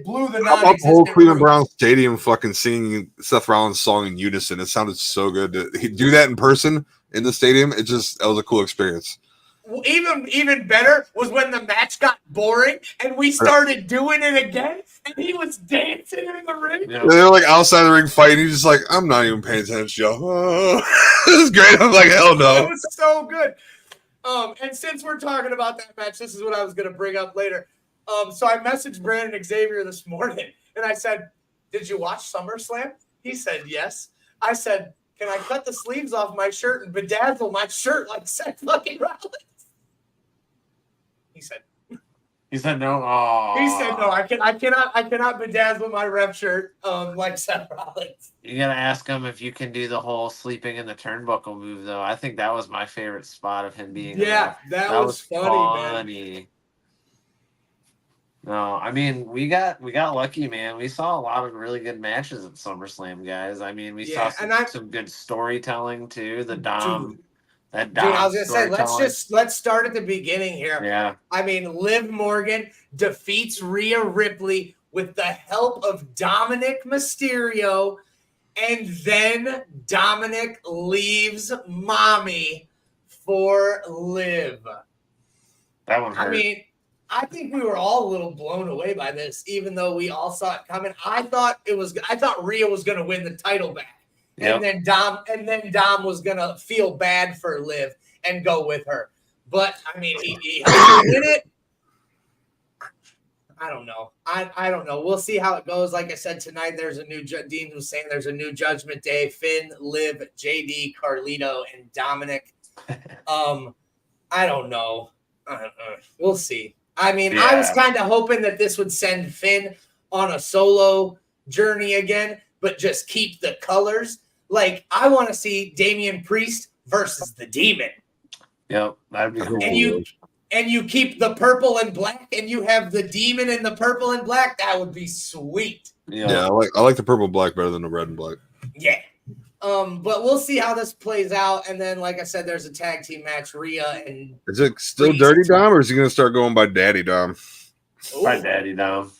blew the non-existent the whole Cleveland Browns stadium fucking singing Seth Rollins' song in unison. It sounded so good to do that in person in the stadium. That was a cool experience. Well, even better was when the match got boring and we started doing it again, and he was dancing in the ring. Yeah. They were like outside the ring fighting. He's just like, I'm not even paying attention, y'all. This is great. I'm like, hell no. It was so good. And since we're talking about that match, this is what I was going to bring up later. So I messaged Brandon Xavier this morning, and I said, did you watch SummerSlam? He said, yes. I said, can I cut the sleeves off my shirt and bedazzle my shirt like Seth fucking Rollins? He said no. Aww. He said no. I cannot bedazzle my rep shirt like Seth Rollins. You gotta ask him if you can do the whole sleeping in the turnbuckle move though. I think that was my favorite spot of him being. Yeah, that was funny, man. No, I mean we got lucky, man. We saw a lot of really good matches at SummerSlam, guys. I mean, we saw some good storytelling too. The Dom. Dude, I was gonna say, let's start at the beginning here. Yeah. I mean, Liv Morgan defeats Rhea Ripley with the help of Dominic Mysterio, and then Dominic leaves Mommy for Liv. That one hurt. I mean, I think we were all a little blown away by this, even though we all saw it coming. I thought Rhea was gonna win the title back. Yep. And then Dom was gonna feel bad for Liv and go with her. But I mean, he helped win it. I don't know. I don't know. We'll see how it goes. Like I said tonight, there's a new Dean was saying there's a new Judgment Day. Finn, Liv, JD, Carlito, and Dominic. I don't know. We'll see. I mean, I was kind of hoping that this would send Finn on a solo journey again, but just keep the colors. Like, I want to see Damian Priest versus the Demon. Yep, that'd be cool. and you keep the purple and black, and you have the demon in the purple and black, that would be sweet. Yeah, I like the purple and black better than the red and black. Yeah. But we'll see how this plays out. And then, like I said, there's a tag team match, Rhea and Is it still Dirty Dom, or is he going to start going by Daddy Dom? By Daddy Dom.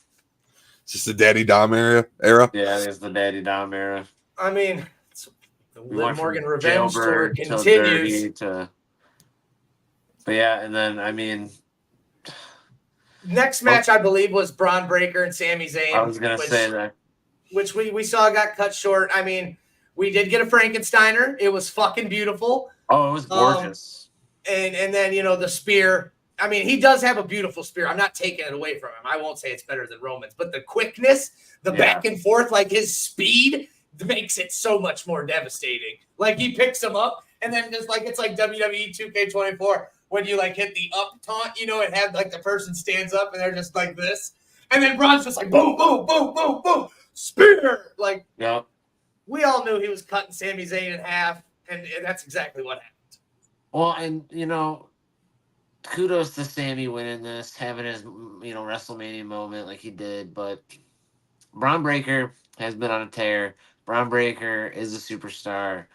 It's just the Daddy Dom era? Yeah, it's the Daddy Dom era. I mean, the Liv Morgan revenge tour Jailbird continues. But yeah, and then, I mean... Next match, I believe, was Braun Breaker and Sami Zayn. I was going to say that. Which we saw got cut short. I mean, we did get a Frankensteiner. It was fucking beautiful. Oh, it was gorgeous. And then, the spear. I mean, he does have a beautiful spear. I'm not taking it away from him. I won't say it's better than Roman's. But the quickness, the back and forth, like his speed makes it so much more devastating. Like he picks him up and then just like it's like WWE 2K24 when you like hit the up taunt, it had like the person stands up and they're just like this. And then Braun's just like boom, boom, boom, boom, boom. Spear. Like, we all knew he was cutting Sami Zayn in half, and that's exactly what happened. Well, and, kudos to Sami winning this, having his, WrestleMania moment like he did. But Braun Breaker has been on a tear. Braun Breaker is a superstar.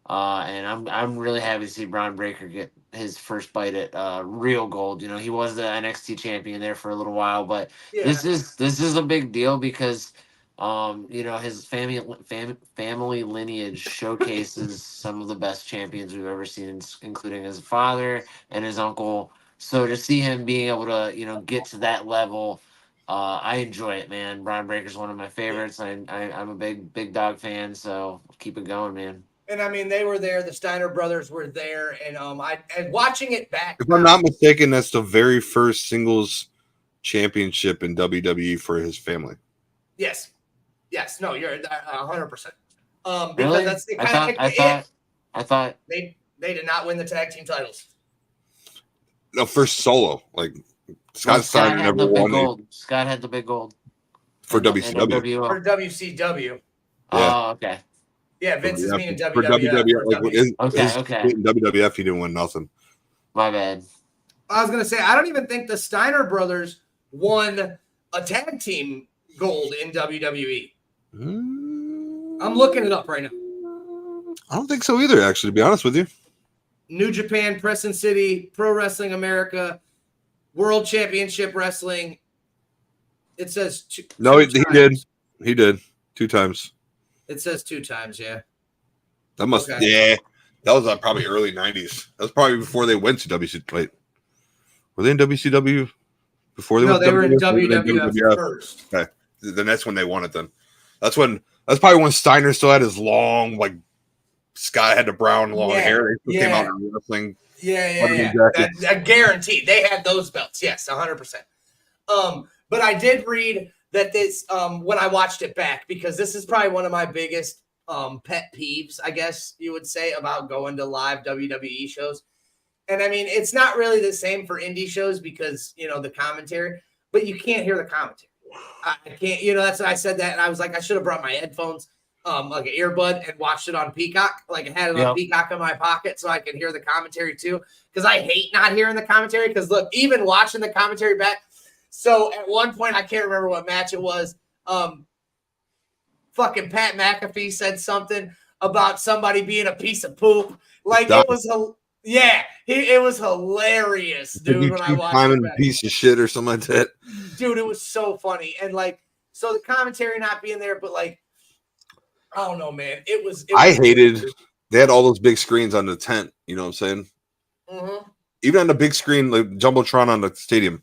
And I'm really happy to see Braun Breaker get his first bite at real gold. He was the NXT champion there for a little while, but this is a big deal because his family lineage showcases some of the best champions we've ever seen, including his father and his uncle. So to see him being able to, get to that level, I enjoy it, man. Braun Breaker's one of my favorites. I'm a big dog fan, so keep it going, man. And I mean, they were there. The Steiner brothers were there, and watching it back. If I'm not mistaken, that's the very first singles championship in WWE for his family. Yes. No, you're 100%. Because Really? that's the I thought they did not win the tag team titles. No, first solo. Like Scott Steiner never won. Scott had the big gold for WCW. For WCW. Yeah. Oh, okay. Yeah, Vince is meaning WWF. For WWF, Okay. In WWF, he didn't win nothing. My bad. I was gonna say I don't even think the Steiner brothers won a tag team gold in WWE. I'm looking it up right now. I don't think so either, actually, to be honest with you. New Japan, Preston City, Pro Wrestling America, World Championship Wrestling. It says No, he did. He did 2 times. It says 2 times, yeah. That must, yeah. That was probably early 90s. That was probably before they went to WCW. Wait, were they in WCW before they went to WWF? No, they were in WWF first. Okay. Then that's when they won it then. That's probably when Steiner still had his long, like, Scott had the brown long hair. He came out in wrestling. Yeah. That guaranteed. They had those belts. Yes, 100%. But I did read that this, when I watched it back, because this is probably one of my biggest pet peeves, I guess you would say, about going to live WWE shows. And I mean, it's not really the same for indie shows because, the commentary, but you can't hear the commentary. I can't, that's what I said that. And I was like, I should have brought my headphones, like an earbud, and watched it on Peacock. Like I had it on Peacock in my pocket so I could hear the commentary too. Because I hate not hearing the commentary. Because look, even watching the commentary back. So at one point, I can't remember what match it was. Fucking Pat McAfee said something about somebody being a piece of poop. Like it was, it was hilarious, dude. When I watched it back. Piece of shit or something like that. Dude, it was so funny. And like, so the commentary not being there, but like, I don't know, man. I hated they had all those big screens on the tent. You know what I'm saying? Mm-hmm. Even on the big screen, like Jumbotron on the stadium,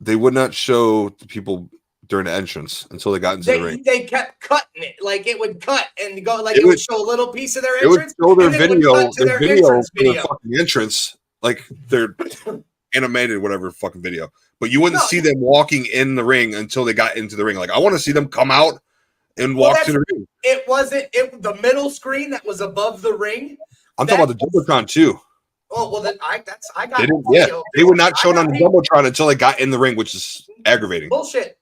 they would not show the people during the entrance until they got into the ring. They kept cutting it. Like it would cut and go, like it would show a little piece of their entrance. It would show their video, the fucking entrance, like their animated whatever fucking video. But you wouldn't see them walking in the ring until they got into the ring. Like I want to see them come out and walk to the ring. It wasn't the middle screen that was above the ring. I'm talking about the Jumbotron too. Oh well, then I got. They would not show it on the Jumbotron until they got in the ring, which is aggravating. Bullshit.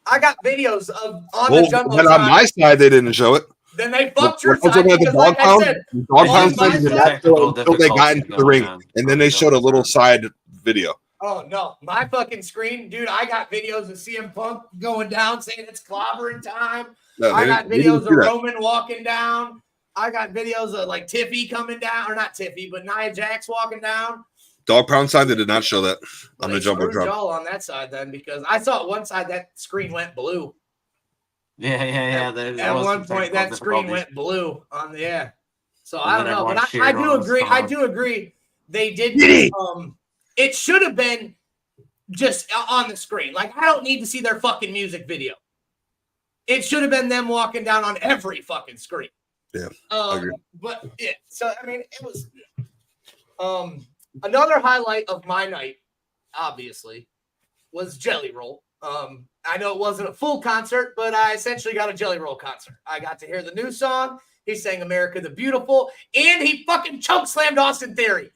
I got videos on the Jumbotron. And on my side, they didn't show it. Then they fucked your Also, time the because, dog like I pound, said, the dog on pound my side did side- not show Technical until they got difficulty into the going ring, on. and then they showed a little side video. oh no, my fucking screen, dude! I got videos of CM Punk going down saying it's clobbering time. No, I got they didn't videos do of that. Roman walking down. I got videos of like Tiffy coming down, or not Tiffy, but Nia Jax walking down. Dog pound side, they did not show that Well, on the they screwed Jumbotron. y'all on that side then, because I saw one side that screen went blue. Yeah. At one point, that screen went blue on the air. So I don't know, but I do agree. I do agree. They did. It should have been just on the screen. Like, I don't need to see their fucking music video. It should have been them walking down on every fucking screen. Yeah, I agree. But yeah, so I mean, it was another highlight of my night, obviously, was Jelly Roll. I know it wasn't a full concert, but I essentially got a Jelly Roll concert. I got to hear the new song. He sang America the Beautiful, and he fucking choke slammed Austin Theory.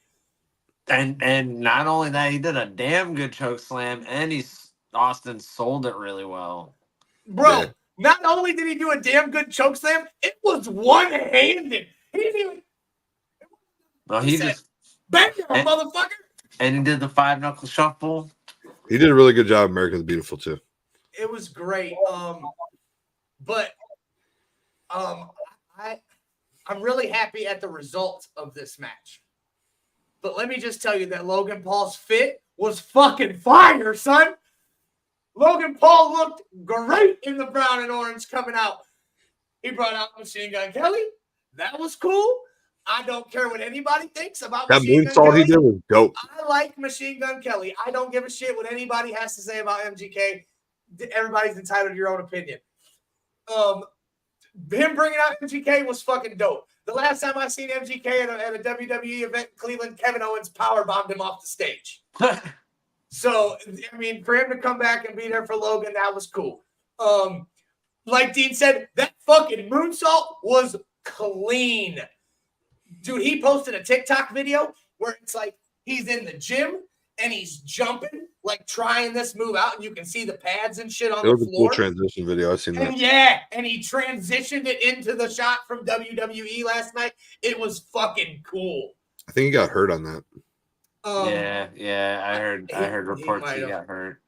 And not only that, he did a damn good choke slam, and Austin sold it really well. Bro, Yeah. not only did he do a damn good choke slam, it was one-handed. He didn't even... No, he said, bang, motherfucker! And he did the 5-knuckle shuffle. He did a really good job. America's Beautiful too. It was great. I'm really happy at the result of this match. But let me just tell you that Logan Paul's fit was fucking fire, son. Logan Paul looked great in the brown and orange coming out. He brought out Machine Gun Kelly. That was cool. I don't care what anybody thinks about That Machine Gun moonsault Kelly. he did was dope. I like Machine Gun Kelly. I don't give a shit what anybody has to say about MGK. Everybody's entitled to your own opinion. Him bringing out MGK was fucking dope. The last time I seen MGK at a WWE event in Cleveland, Kevin Owens powerbombed him off the stage. So, I mean, for him to come back and be there for Logan, that was cool. Like Dean said, that fucking moonsault was clean. Dude, he posted a TikTok video where it's like he's in the gym and he's jumping, like trying this move out, and you can see the pads and shit on the floor. It was a cool transition video. I've seen that. And yeah, and he transitioned it into the shot from WWE last night. It was fucking cool. I think he got hurt on that. Yeah, I heard reports he got hurt.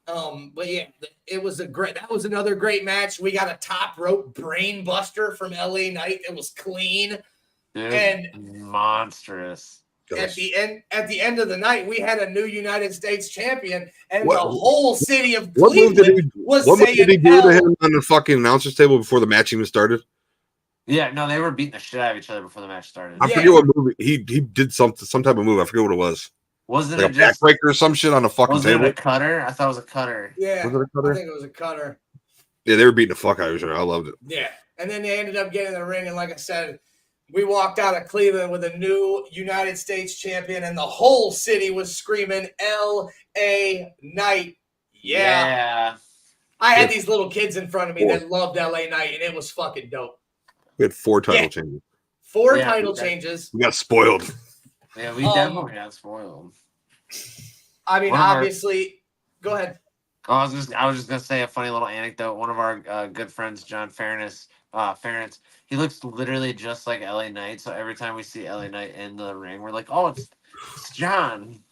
But yeah, that was another great match. We got a top rope brain buster from LA Knight. It was clean. Dude, and monstrous. At the end of the night, we had a new United States champion, and the whole city of Cleveland was saying, "What did he do to him on the fucking announcer's table before the match even started?" Yeah, no, they were beating the shit out of each other before the match started. I forget what move he did. Some type of move. I forget what it was. Wasn't like it a backbreaker or some shit on the fucking table? Was it a cutter? I thought it was a cutter. Yeah, was it a cutter? I think it was a cutter. Yeah, they were beating the fuck out of each other. I loved it. Yeah, and then they ended up getting in the ring, and like I said, we walked out of Cleveland with a new United States champion, and the whole city was screaming L.A. Knight. Yeah. I had these little kids in front of me that loved L.A. Knight, and it was fucking dope. We had 4 title changes. 4 title changes. We got spoiled. Yeah, we definitely got spoiled. I mean, obviously, go ahead. Oh, I was just gonna say a funny little anecdote. One of our good friends, John Ferentz, he looks literally just like LA Knight. So every time we see LA Knight in the ring, we're like, "Oh, it's John."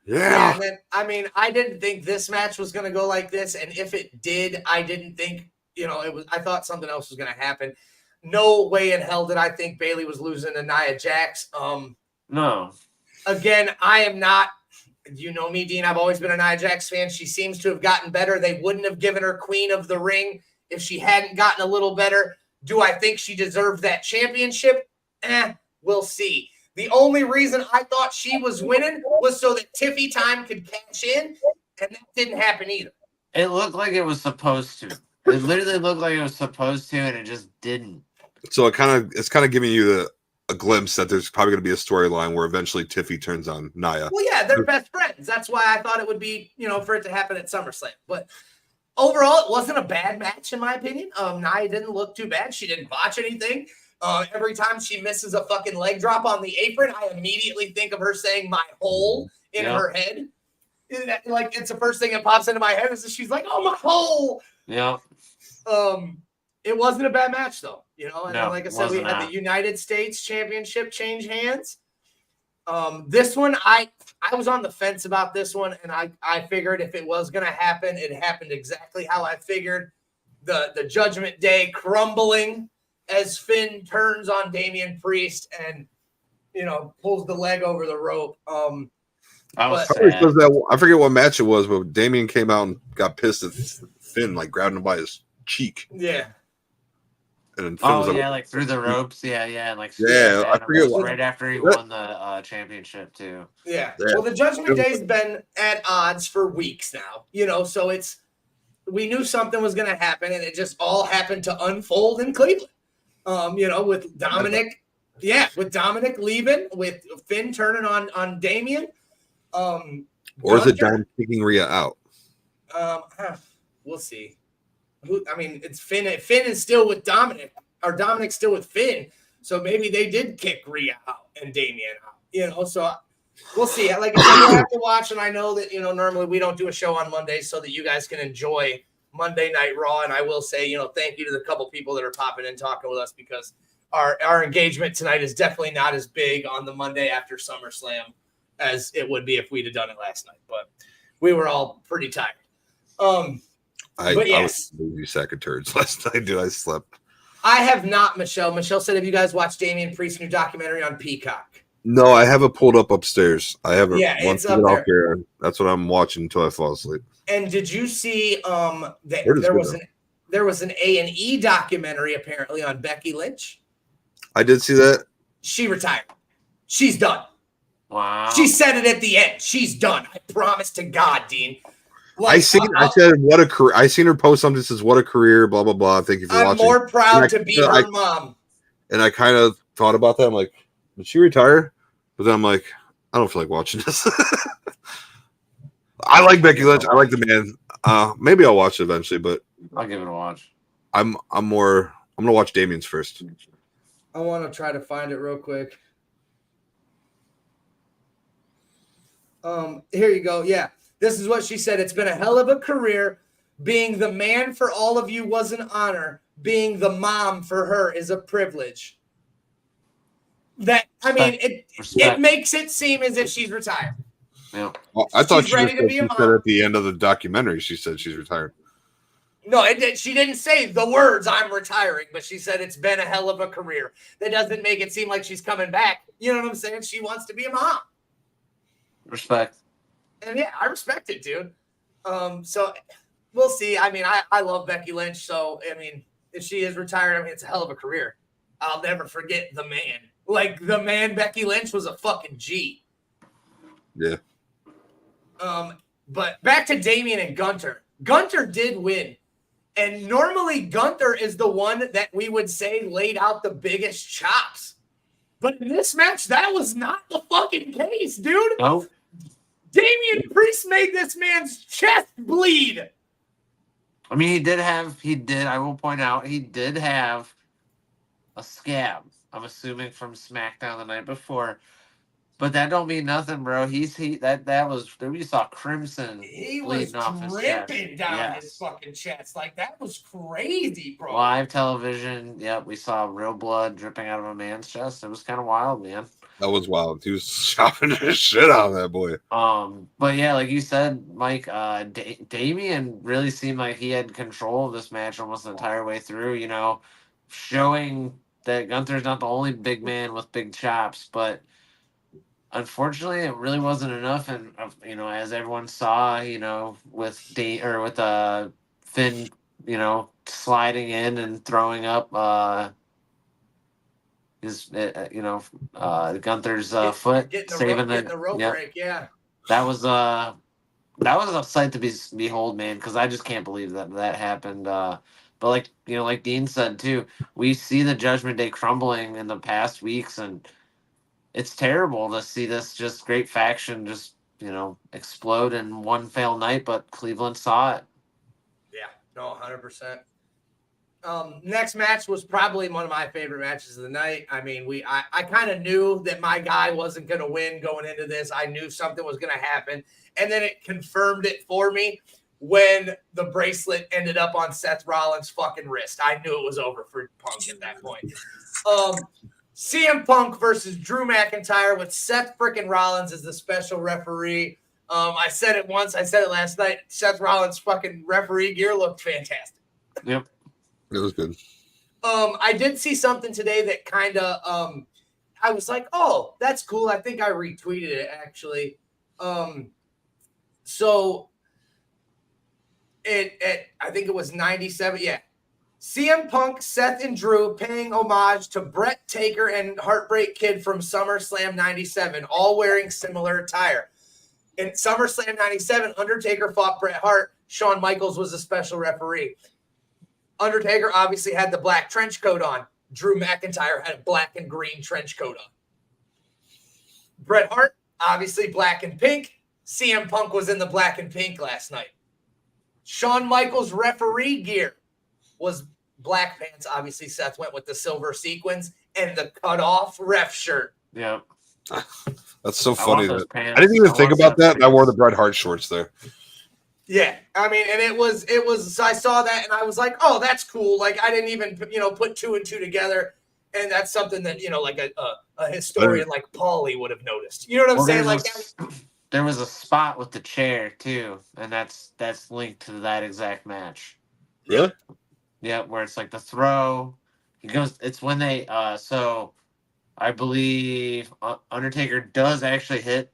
Yeah. And then, I mean, I didn't think this match was gonna go like this, and if it did, I didn't think it was. I thought something else was gonna happen. No way in hell did I think Bayley was losing to Nia Jax. No. Again, I am not. You know me, Dean. I've always been a Nia Jax fan. She seems to have gotten better. They wouldn't have given her Queen of the Ring if she hadn't gotten a little better. Do I think she deserved that championship? We'll see. The only reason I thought she was winning was so that Tiffy Time could cash in, and that didn't happen either. It looked like it was supposed to. It literally looked like it was supposed to, and it just didn't. So it's kind of giving you a glimpse that there's probably going to be a storyline where eventually Tiffy turns on Nia. Well, yeah, they're best friends. That's why I thought it would be, for it to happen at SummerSlam. But overall, it wasn't a bad match, in my opinion. Nia didn't look too bad. She didn't botch anything. Every time she misses a fucking leg drop on the apron, I immediately think of her saying "my hole" in her head. Like, it's the first thing that pops into my head is that she's like, "Oh, my hole." Yeah. It wasn't a bad match though, you know. And then, No, like I said, we wasn't had not. the United States Championship change hands. This one, I was on the fence about this one, and I figured if it was gonna happen, it happened exactly how I figured. The Judgment Day crumbling as Finn turns on Damian Priest and pulls the leg over the rope. I was How many sad. times that I forget what match it was, but Damien came out and got pissed at Finn, like grabbing him by his cheek, Yeah. and then Finn Oh was like, yeah, like through the ropes. Yeah, and like Yeah, smacked I at him. forget That was what- right after he won the championship too. Yeah. Yeah. Well, the Judgment Day's been at odds for weeks now, so we knew something was going to happen, and it just all happened to unfold in Cleveland. With Dominic, with Dominic leaving, with Finn turning on Damian. or is it Gunther- Dom kicking Rhea out? We'll see. It's Finn. Finn is still with Dominic, or Dominic's still with Finn. So maybe they did kick Rhea out and Damian out. So we'll see. Like I said, we'll have to watch. And I know that normally we don't do a show on Mondays so that you guys can enjoy Monday Night Raw. And I will say, thank you to the couple people that are popping in talking with us, because our engagement tonight is definitely not as big on the Monday after SummerSlam as it would be if we'd have done it last night. But we were all pretty tired. I yes. was you sack of turds last night, dude. I slept. I have not, Michelle. Michelle said, have you guys watched Damian Priest's new documentary on Peacock? No, I have it pulled up upstairs. I have it. Yeah, once it's I up get off there. here, that's what I'm watching until I fall asleep. And did you see that Where does there was an A&E documentary apparently on Becky Lynch? I did see that. She retired. She's done. Wow. She said it at the end. She's done. I promise to God, Dean. I said what a career. I seen her post something that says what a career, blah blah blah. Thank you for I'm watching. more proud to be her mom. And I kind of thought about that. I'm like, did she retire? But then I'm like, I don't feel like watching this. I like Becky Lynch. I like the man. Maybe I'll watch it eventually, but I'll give it a watch. I'm gonna watch Damien's first. I want to try to find it real quick. Here you go. Yeah. This is what she said. It's been a hell of a career. Being the man for all of you was an honor. Being the mom for her is a privilege. It makes it seem as if she's retired. Yeah. Well, I thought She's she ready to be a said mom. at the end of the documentary, she said she's retired. No, she didn't say the words "I'm retiring," but she said it's been a hell of a career. That doesn't make it seem like she's coming back. You know what I'm saying? She wants to be a mom. Respect. And yeah, I respect it, dude. So we'll see. I love Becky Lynch. So, if she is retired, it's a hell of a career. I'll never forget the man. Like, the man, Becky Lynch, was a fucking G. Yeah. But back to Damian and Gunther. Gunther did win. And normally Gunther is the one that we would say laid out the biggest chops. But in this match, that was not the fucking case, dude. No. Damian Priest made this man's chest bleed. I mean, I will point out, he did have a scab, I'm assuming from SmackDown the night before. But that don't mean nothing, bro. We saw crimson He was bleeding off his dripping chest. down his fucking chest. Like, that was crazy, bro. Live television, yep, we saw real blood dripping out of a man's chest. It was kind of wild, man. That was wild. He was chopping the shit out of that boy. But yeah, like you said, Mike, Damian really seemed like he had control of this match almost the entire way through, showing that Gunther's not the only big man with big chops, but unfortunately it really wasn't enough. And as everyone saw, with Finn, sliding in and throwing up Gunther's foot, saving the rope break. Yeah, that was a sight to behold, man. Because I just can't believe that happened. But like Dean said too, we see the Judgment Day crumbling in the past weeks, and it's terrible to see this just great faction just explode in one failed night. But Cleveland saw it. Yeah, no, 100%. Next match was probably one of my favorite matches of the night. I kind of knew that my guy wasn't going to win going into this. I knew something was going to happen, and then it confirmed it for me. when the bracelet ended up on Seth Rollins' fucking wrist. I knew it was over for Punk at that point. CM Punk versus Drew McIntyre with Seth freaking Rollins as the special referee. I said it once. I said it last night. Seth Rollins' fucking referee gear looked fantastic. Yep. It was good. I did see something today that kind of I was like, oh, that's cool. I think I retweeted it actually. So I think it was 97. Yeah. CM Punk, Seth, and Drew paying homage to Brett Taker and Heartbreak Kid from SummerSlam 97, all wearing similar attire. In SummerSlam 97, Undertaker fought Bret Hart. Shawn Michaels was a special referee. Undertaker obviously had the black trench coat on. Drew McIntyre had a black and green trench coat on. Bret Hart, obviously black and pink. CM Punk was in the black and pink last night. Shawn Michaels' referee gear was black pants. Obviously, Seth went with the silver sequins and the cut-off ref shirt. Yeah. That's so funny. I didn't even think about that. I wore the Bret Hart shorts there. Yeah, I mean, and it was. So I saw that and I was like, "Oh, that's cool." Like I didn't even, put two and two together, and that's something that like a historian like Paulie would have noticed. You know what I'm saying? Like there was a spot with the chair too, and that's linked to that exact match. Really? Yeah, where it's like the throw. He goes. It's when they. So, I believe Undertaker does actually hit.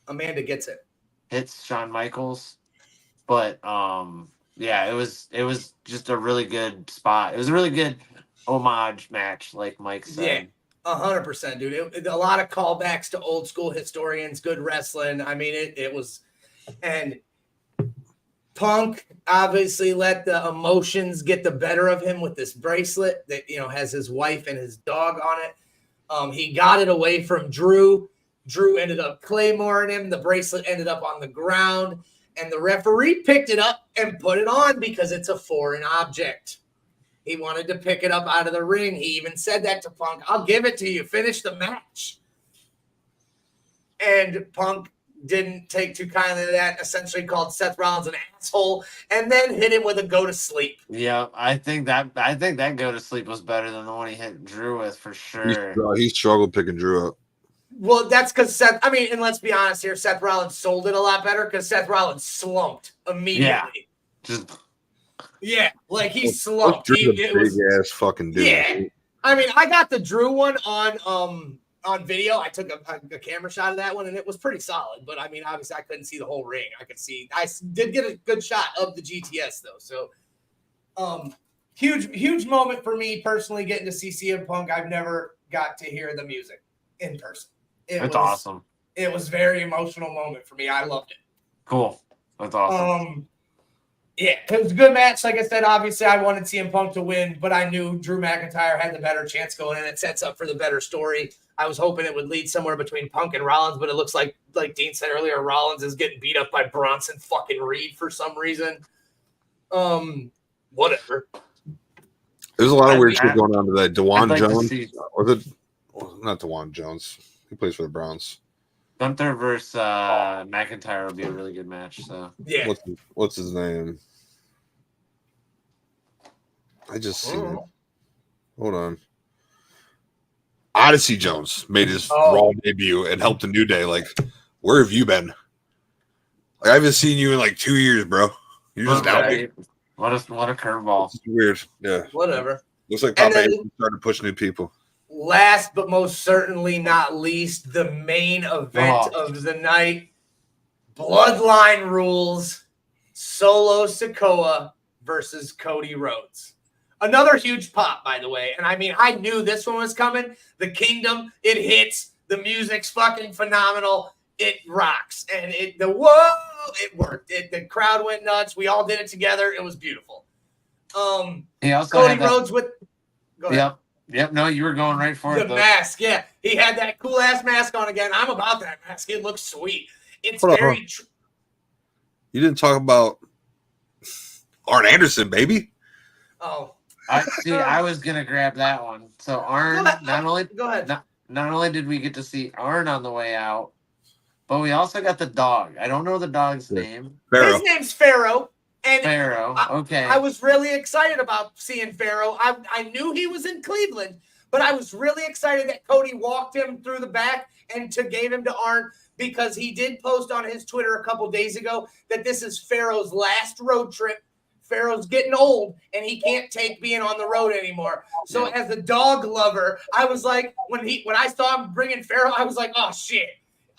Amanda gets it. Hits Shawn Michaels. But yeah, it was just a really good spot. It was a really good homage match, like Mike said. Yeah, 100%, dude. A lot of callbacks to old school historians, good wrestling. I mean, it was, and Punk obviously let the emotions get the better of him with this bracelet that has his wife and his dog on it. He got it away from Drew. Drew ended up claymoring him. The bracelet ended up on the ground. And the referee picked it up and put it on because it's a foreign object. He wanted to pick it up out of the ring. He even said that to Punk. I'll give it to you. Finish the match. And Punk didn't take too kindly to that, essentially called Seth Rollins an asshole, and then hit him with a go to sleep. Yeah, I think that go to sleep was better than the one he hit Drew with for sure. He struggled picking Drew up. Well, that's because Seth, and let's be honest here, Seth Rollins sold it a lot better because Seth Rollins slumped immediately. Yeah, like he slumped. Drew's a big-ass fucking dude. Yeah. I got the Drew one on video. I took a camera shot of that one, and it was pretty solid. But, obviously I couldn't see the whole ring. I did get a good shot of the GTS, though. So, huge moment for me personally getting to see CM Punk. I've never got to hear the music in person. That's awesome. It was a very emotional moment for me. I loved it. Cool. That's awesome. Yeah, it was a good match. Like I said, obviously I wanted CM Punk to win, but I knew Drew McIntyre had the better chance going in. It sets up for the better story. I was hoping it would lead somewhere between Punk and Rollins, but it looks like Dean said earlier, Rollins is getting beat up by Bronson fucking Reed for some reason. Whatever. There's a lot of weird shit going on today. DeJuan Jones. Not DeJuan Jones. He plays for the Browns. Gunther versus McIntyre would be a really good match. So yeah. What's his name? I just seen it. Hold on. Odyssey Jones made his Raw debut and helped the New Day. Like, where have you been? Like, I haven't seen you in 2 years, bro. You're just out here. What a curveball. It's weird. Yeah. Whatever. Looks like Papa started to push new people. Last but most certainly not least, the main event of the night. Bloodline Rules. Solo Sikoa versus Cody Rhodes. Another huge pop, by the way. And I knew this one was coming. The Kingdom, it hits. The music's fucking phenomenal. It rocks. And it worked. The crowd went nuts. We all did it together. It was beautiful. Cody Rhodes with... Go ahead. Yep. No, you were going right for it. The mask, yeah. He had that cool-ass mask on again. I'm about that mask. It looks sweet. It's very... You didn't talk about Arn Anderson, baby. Oh. I was going to grab that one. So Arn, Go ahead. not only did we get to see Arn on the way out, But we also got the dog. I don't know the dog's name. Pharaoh. His name's Pharaoh. And Pharaoh. Okay. I was really excited about seeing Pharaoh. I knew he was in Cleveland, but I was really excited that Cody walked him through the back and gave him to Arn, because he did post on his Twitter a couple days ago that this is Pharaoh's last road trip. Pharaoh's getting old and he can't take being on the road anymore. So as a dog lover, I was like, when I saw him bringing Pharaoh, I was like, oh shit.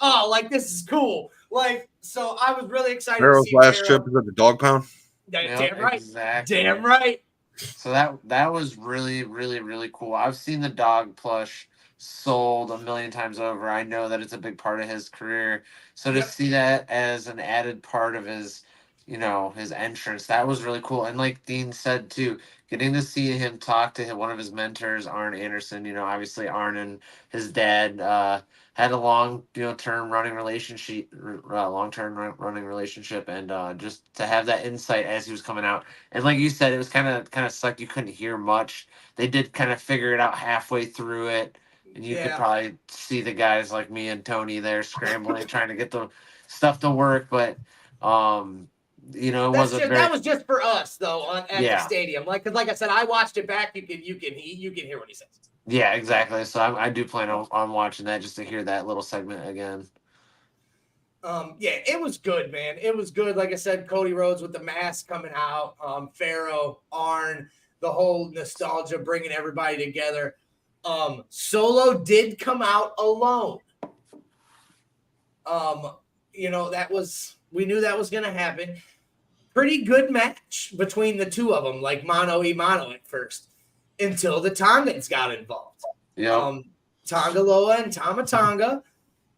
Oh, like this is cool. Like, so I was really excited Pharaoh's to see last Pharaoh. trip is at the dog pound. Damn right. Exactly. Damn right. So that was really, really, really cool. I've seen the dog plush sold a million times over. I know that it's a big part of his career. So to see that as an added part of his, his entrance, that was really cool. And like Dean said too, getting to see him talk to one of his mentors, Arn Anderson, obviously Arn and his dad had a long-term running relationship, and just to have that insight as he was coming out. And like you said, it was kind of sucked. You couldn't hear much. They did kind of figure it out halfway through it. And you could probably see the guys like me and Tony there scrambling, trying to get the stuff to work. But, that was just for us though at the stadium. Because like I said, I watched it back. You can hear what he says. Yeah, exactly. So I do plan on watching that just to hear that little segment again. It was good, man. It was good. Like I said, Cody Rhodes with the mask coming out, Pharaoh, Arn, the whole nostalgia, bringing everybody together. Solo did come out alone. We knew that was going to happen. Pretty good match between the two of them, like mano a mano at first, until the Tongans got involved. Yeah. Tonga Loa and Tama Tonga.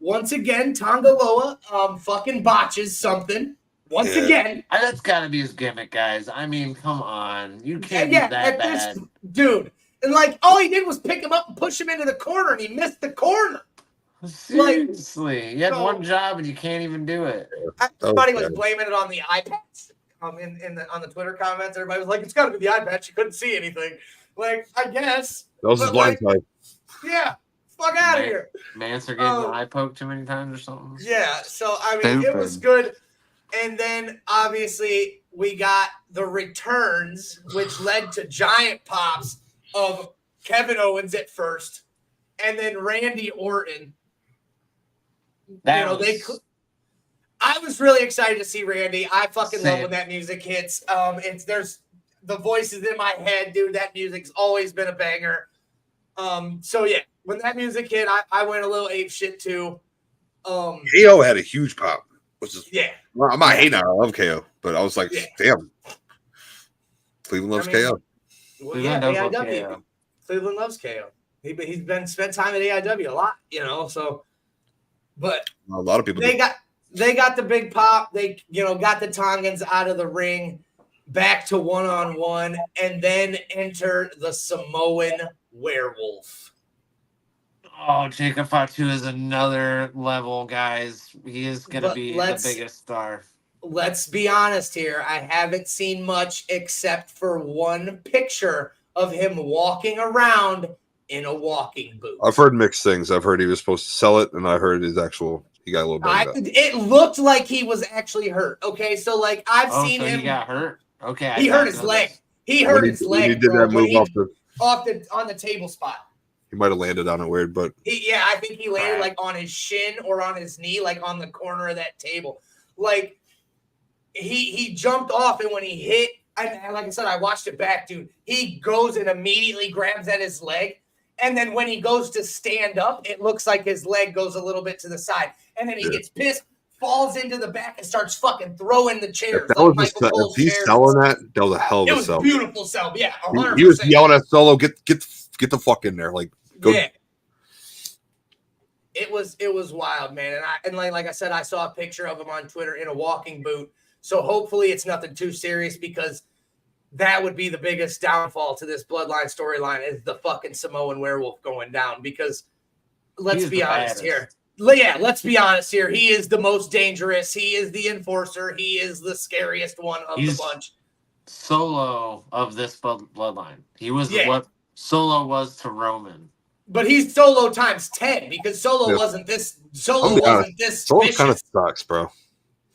Once again, Tonga Loa fucking botches something. Once again. That's got to be his gimmick, guys. I mean, come on. You can't be that bad. Dude. And like, all he did was pick him up and push him into the corner, and he missed the corner. Seriously. You had one job, and you can't even do it. Everybody was blaming it on the iPads. On the Twitter comments, everybody was like, it's got to be the iPad. She couldn't see anything. Like, I guess. That was his blind side. Yeah. Fuck out of here. Manser gave the eye poke too many times or something. Yeah. So, I mean, it was good. And then, obviously, we got the returns, which led to giant pops of Kevin Owens at first. And then Randy Orton. I was really excited to see Randy. I fucking love when that music hits. There's the voices in my head, dude. That music's always been a banger. So yeah, when that music hit, I went a little ape shit too. KO had a huge pop. Well, I'm not hating on it. I love KO, but I was like, damn. Cleveland loves KO. Well, AIW. Cleveland loves KO. He's been spent time at AIW a lot, so. But a lot of people. They got the big pop. They got the Tongans out of the ring, back to 1-on-1, and then enter the Samoan Werewolf. Oh, Jacob Fatu is another level, guys. He is going to be the biggest star. Let's be honest here. I haven't seen much except for one picture of him walking around in a walking boot. I've heard mixed things. I've heard he was supposed to sell it, and I heard he got a little bit. It looked like he was actually hurt. Okay, so like I've seen him. He got hurt. Okay, he hurt his leg. He hurt his leg. He did that move on the table spot. He might have landed on it weird, but I think he landed like on his shin or on his knee, like on the corner of that table. Like he jumped off, and when he hit, and like I said, I watched it back, dude. He goes and immediately grabs at his leg. And then when he goes to stand up, it looks like his leg goes a little bit to the side. And then he gets pissed, falls into the back, and starts fucking throwing the chairs. If he's selling that was a hell of a sell. It was a beautiful sell. Yeah, 100%. He was yelling at Solo, get the fuck in there. Like, go. Yeah. It was wild, man. And like I said, I saw a picture of him on Twitter in a walking boot. So hopefully it's nothing too serious, because that would be the biggest downfall to this Bloodline storyline, is the fucking Samoan Werewolf going down. Because let's be honest here. Yeah, let's be honest here. He is the most dangerous. He is the enforcer. He is the scariest one of the bunch. Solo of this bloodline. He was what Solo was to Roman. But he's Solo times 10 because Solo Yeah. wasn't this. I'm Solo gonna be honest, wasn't this Solo vicious. kind of sucks, bro.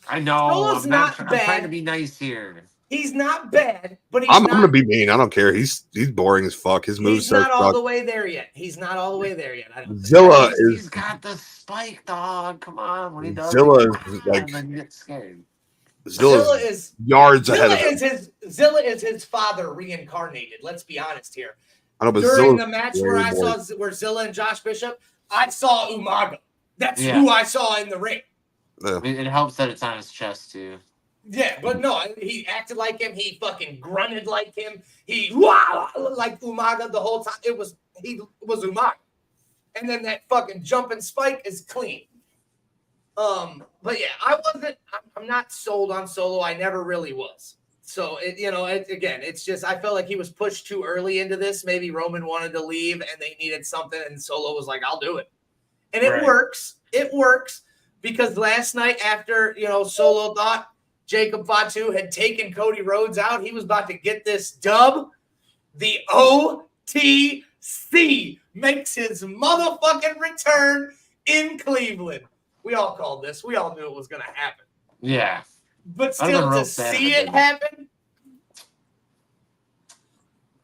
I know. Solo's I'm not I'm bad. trying to be nice here. He's not bad, but I'm gonna be mean. I don't care. He's boring as fuck. His moves he's not all suck. the way there yet. He's not all the way there yet. I don't think. Zilla He's is got the spike, dog. Come on, when he does Zilla it, is like and then you get scared. Zilla Zilla's is yards ahead of him. Zilla is his father reincarnated. Let's be honest here. I know, but During Zilla's the match way where I more- saw where Zilla and Josh Bishop, I saw Umaga. That's Yeah. who I saw in the ring. Yeah. I mean, it helps that it's on his chest too. Yeah, but no, he acted like him. He fucking grunted like him. He like Umaga the whole time. He was Umaga, and then that fucking jumping spike is clean. But yeah, I'm not sold on Solo. I never really was. So it's just I felt like he was pushed too early into this. Maybe Roman wanted to leave and they needed something, and Solo was like, "I'll do it," and it works. It works because last night after Solo thought Jacob Fatu had taken Cody Rhodes out, he was about to get this dub. The OTC makes his motherfucking return in Cleveland. We all called this. We all knew it was going to happen. Yeah. But still, to see it happen,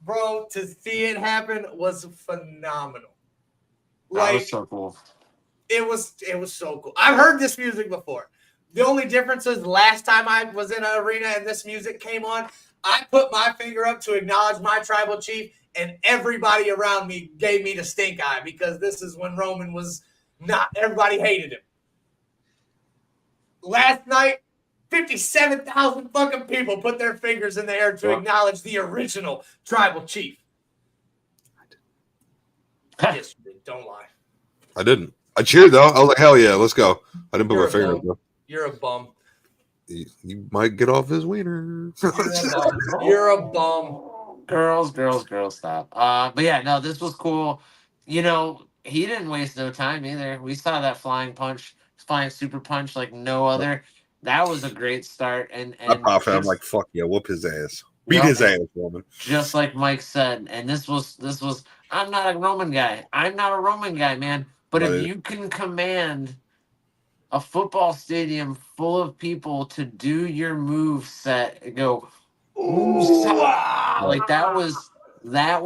bro, to see it happen was phenomenal. That was so cool. It was so cool. I've heard this music before. The only difference is last time I was in an arena and this music came on, I put my finger up to acknowledge my tribal chief, and everybody around me gave me the stink eye because this is when Roman was not. Everybody hated him. Last night, 57,000 fucking people put their fingers in the air to acknowledge the original tribal chief. Yes, don't lie. I didn't. I cheered though. I was like, hell yeah, let's go. I didn't put my finger up though. You're a bum. You might get off his wiener. You're a bum. Girls, stop. But yeah, no, this was cool. He didn't waste no time either. We saw that flying super punch like no other. That was a great start. And I popped it. I'm like, fuck yeah, whoop his ass. Beat his ass, woman. Just like Mike said. And this was I'm not a Roman guy. I'm not a Roman guy, man. But if you can command a football stadium full of people to do your move set and go, like that was next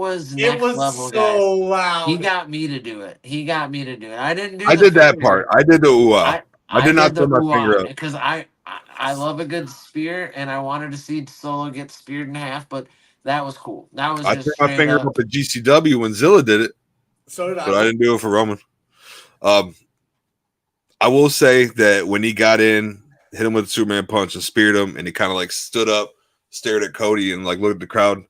level, so guys. loud. He got me to do it. I didn't do. I did that part. I did the ooh-ah. I did not put my finger up because I love a good spear, and I wanted to see Solo get speared in half. But that was cool. That was. I just put my finger up at GCW when Zilla did it. So did I. But I didn't do it for Roman. I will say that when he got in, hit him with a Superman punch and speared him, and he kind of like stood up, stared at Cody, and like looked at the crowd.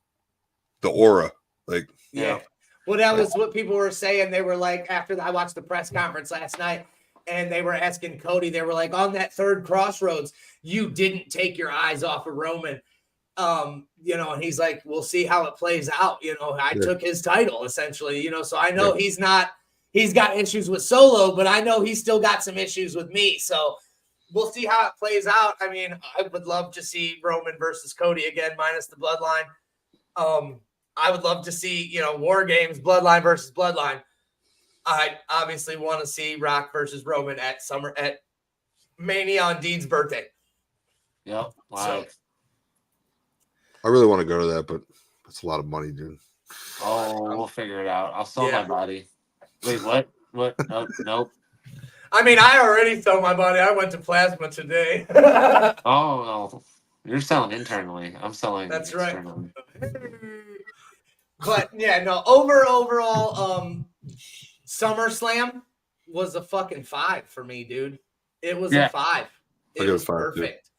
The aura, like yeah. Well, that was what people were saying. They were like, after I watched the press conference last night, and they were asking Cody, they were like, on that third crossroads, you didn't take your eyes off of Roman. And he's like, we'll see how it plays out. I took his title essentially, so I know he's got issues with Solo, but I know he's still got some issues with me. So we'll see how it plays out. I mean, I would love to see Roman versus Cody again, minus the bloodline. I would love to see, War Games, Bloodline versus Bloodline. I obviously want to see Rock versus Roman at Mania on Dean's birthday. Yep. Wow. So, I really want to go to that, but it's a lot of money, dude. Oh, we'll figure it out. I'll sell my body. Wait, what? What? Nope. I mean, I already sold my body. I went to Plasma today. Oh, no. You're selling internally. I'm selling externally. Right. But yeah, no. Overall, SummerSlam was a fucking 5 for me, dude. It was a 5. It was perfect.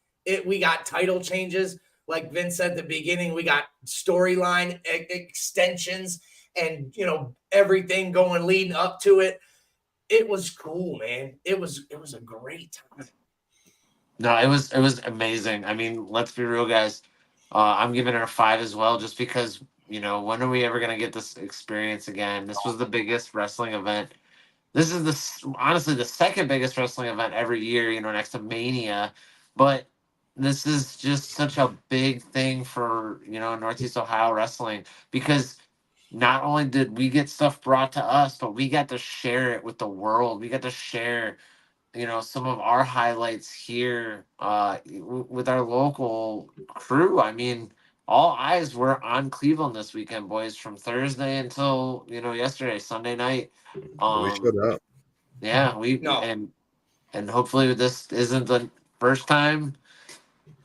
We got title changes, like Vince said at the beginning. We got storyline extensions, and everything going leading up to it. It was cool, man. It was a great time. No, it was amazing. I mean, let's be real, guys. I'm giving it a 5 as well, just because, when are we ever going to get this experience again? This was the biggest wrestling event. This is honestly the second biggest wrestling event every year, next to Mania. But this is just such a big thing for, Northeast Ohio wrestling, because not only did we get stuff brought to us, but we got to share it with the world. We got to share, some of our highlights here with our local crew. I mean, all eyes were on Cleveland this weekend, boys, from Thursday until yesterday, Sunday night. We showed up. Yeah, No. and hopefully this isn't the first time.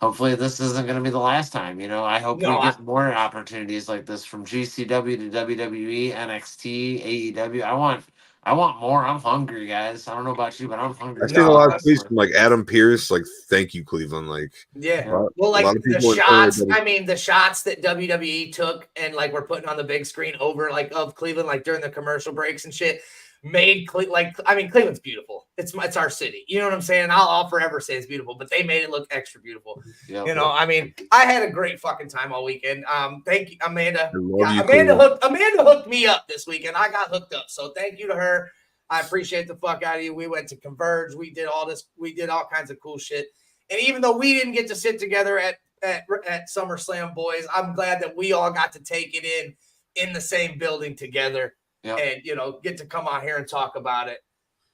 Hopefully this isn't going to be the last time. I hope we get more opportunities like this from GCW to WWE, NXT, AEW. I want more. I'm hungry, guys. I don't know about you, but I'm hungry. I've seen a lot of tweets from like Adam Pearce, like "Thank you, Cleveland." Like, yeah. well, like a lot of the people shots. I mean, the shots that WWE took and like we're putting on the big screen over like of Cleveland, like during the commercial breaks and shit. Made Cleveland's beautiful. It's our city. You know what I'm saying? I'll forever say it's beautiful, but they made it look extra beautiful. Yep. I mean, I had a great fucking time all weekend. Thank you, Amanda. Amanda hooked me up this weekend. I got hooked up. So thank you to her. I appreciate the fuck out of you. We went to Converge. We did all this. We did all kinds of cool shit. And even though we didn't get to sit together at Summerslam, boys, I'm glad that we all got to take it in the same building together. Yep. And, get to come out here and talk about it.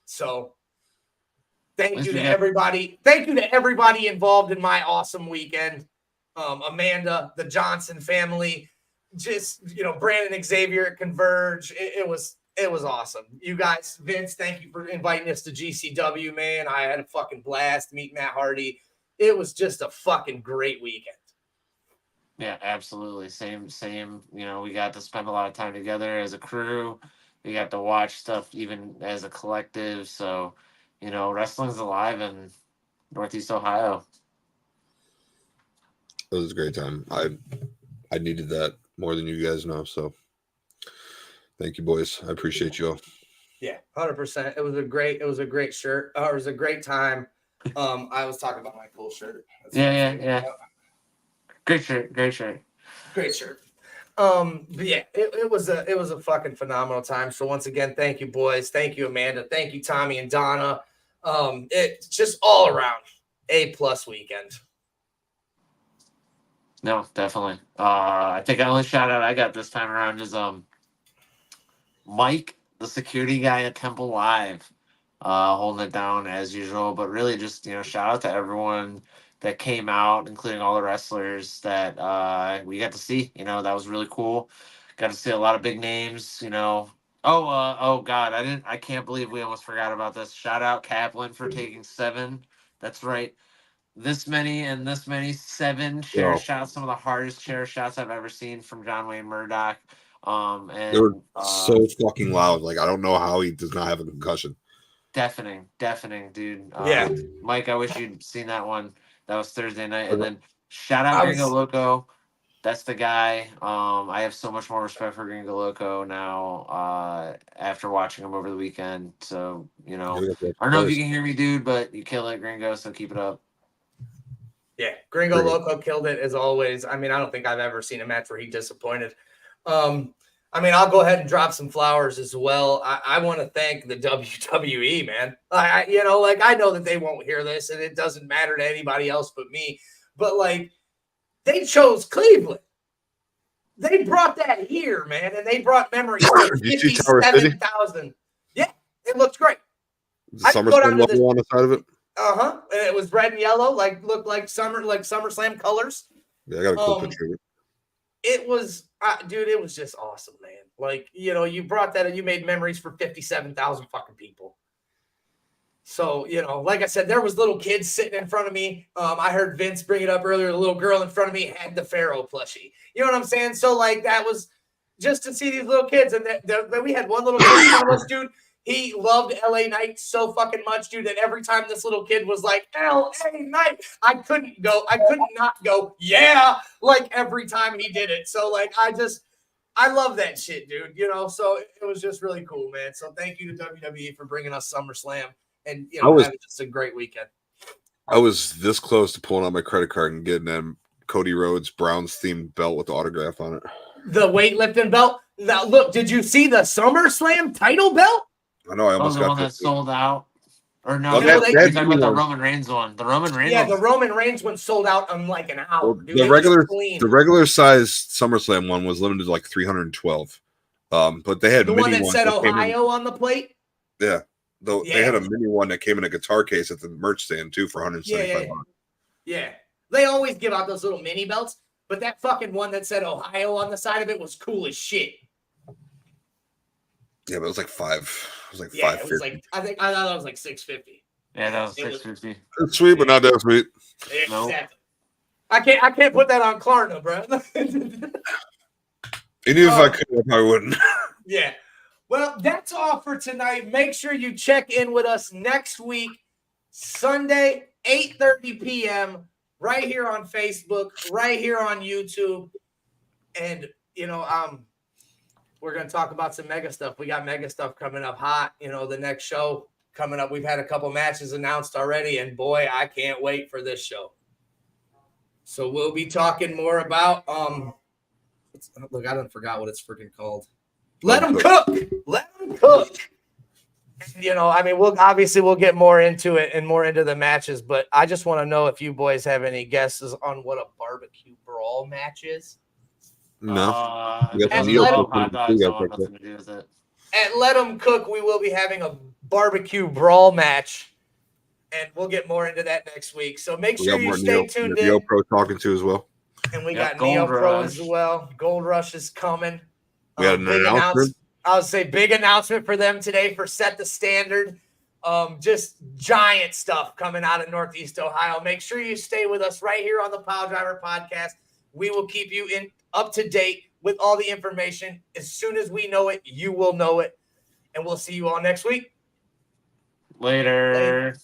So thank you to everybody. Thank you to everybody involved in my awesome weekend. Amanda, the Johnson family, just, Brandon Xavier at Converge. It was awesome. You guys, Vince, thank you for inviting us to GCW, man. I had a fucking blast meeting Matt Hardy. It was just a fucking great weekend. Yeah, absolutely. Same. We got to spend a lot of time together as a crew. We got to watch stuff even as a collective. So, wrestling's alive in Northeast Ohio. It was a great time. I needed that more than you guys know. So thank you, boys. I appreciate you all. Yeah, 100%. It was a great shirt. It was a great time. I was talking about my cool shirt. Yeah. Great shirt. But yeah, it was a fucking phenomenal time. So once again, thank you, boys. Thank you, Amanda. Thank you, Tommy and Donna. It's just all around A+ weekend. No, definitely. I think the only shout out I got this time around is Mike, the security guy at Temple Live, holding it down as usual. But really, just shout out to everyone that came out, including all the wrestlers that we got to see. That was really cool. Got to see a lot of big names. Oh God, I can't believe we almost forgot about this. Shout out Kaplan for taking 7. That's right. This many 7 chair shots. Some of the hardest chair shots I've ever seen from John Wayne Murdoch. And they were so fucking loud. Like, I don't know how he does not have a concussion. Deafening, dude. Yeah. Mike, I wish you'd seen that one. That was Thursday night. And then shout out Gringo Loco. That's the guy. I have so much more respect for Gringo Loco now after watching him over the weekend. So, I don't know if you can hear me, dude, but you kill it, Gringo, so keep it up. Yeah, Gringo Loco killed it as always. I mean, I don't think I've ever seen a match where he disappointed. I'll go ahead and drop some flowers as well. I want to thank the WWE, man. I know that they won't hear this and it doesn't matter to anybody else but me, but they chose Cleveland. They brought that here, man, and they brought memories to 57,000. Yeah, it looks great. Summerslam logo on the side of it. And it was red and yellow, looked like SummerSlam colors. Yeah, I got a cool picture of it. It was, dude, it was just awesome, man. You brought that and you made memories for 57,000 fucking people. So, like I said, there was little kids sitting in front of me. I heard Vince bring it up earlier. The little girl in front of me had the Pharaoh plushie. You know what I'm saying? So, that was just to see these little kids. And we had one little kid in front of us, dude. He loved LA Knight so fucking much, dude, that every time this little kid was like, LA Knight, I couldn't not go, yeah, every time he did it. So, I love that shit, dude, so it was just really cool, man. So thank you to WWE for bringing us SummerSlam and, having just a great weekend. I was this close to pulling out my credit card and getting them Cody Rhodes Browns themed belt with the autograph on it. The weightlifting belt? Now, look, did you see the SummerSlam title belt? I know. I almost got the one that sold out. Or no, you're talking about the Roman Reigns one. The Roman Reigns. Yeah, the Roman Reigns one sold out in an hour. Well, the regular size SummerSlam one was limited to 312. But they had The mini one that ones said that came in- Ohio on the plate. yeah. Though they had a mini one that came in a guitar case at the merch stand too for $175. Yeah. They always give out those little mini belts, but that fucking one that said Ohio on the side of it was cool as shit. Yeah, but it was like $5. It was like Yeah, $5.50. it was like I thought it was like $6.50. Yeah, that was $6.50. It's sweet, but not that sweet. Nope. Exactly. I can't put that on Klarna, bro. And even if I could, I probably wouldn't. Yeah. Well, that's all for tonight. Make sure you check in with us next week, Sunday, 8:30 p.m., right here on Facebook, right here on YouTube. And, we're going to talk about some mega stuff. We got mega stuff coming up hot. The next show coming up. We've had a couple matches announced already, and boy, I can't wait for this show. So we'll be talking more about look, I don't forgot what it's freaking called. Let them cook. Let them cook. We'll get more into it and more into the matches, but I just want to know if you boys have any guesses on what a barbecue brawl match is. No. At Let 'em Cook, we will be having a barbecue brawl match, and we'll get more into that next week. So make sure you stay tuned in. Neo Pro talking to as well. And we got Neo Pro as well. Gold Rush is coming. We had an announcement. I would say big announcement for them today for Set the Standard. Just giant stuff coming out of Northeast Ohio. Make sure you stay with us right here on the Piledriver podcast. We will keep you up to date with all the information. As soon as we know it, you will know it. And we'll see you all next week. Later. Later.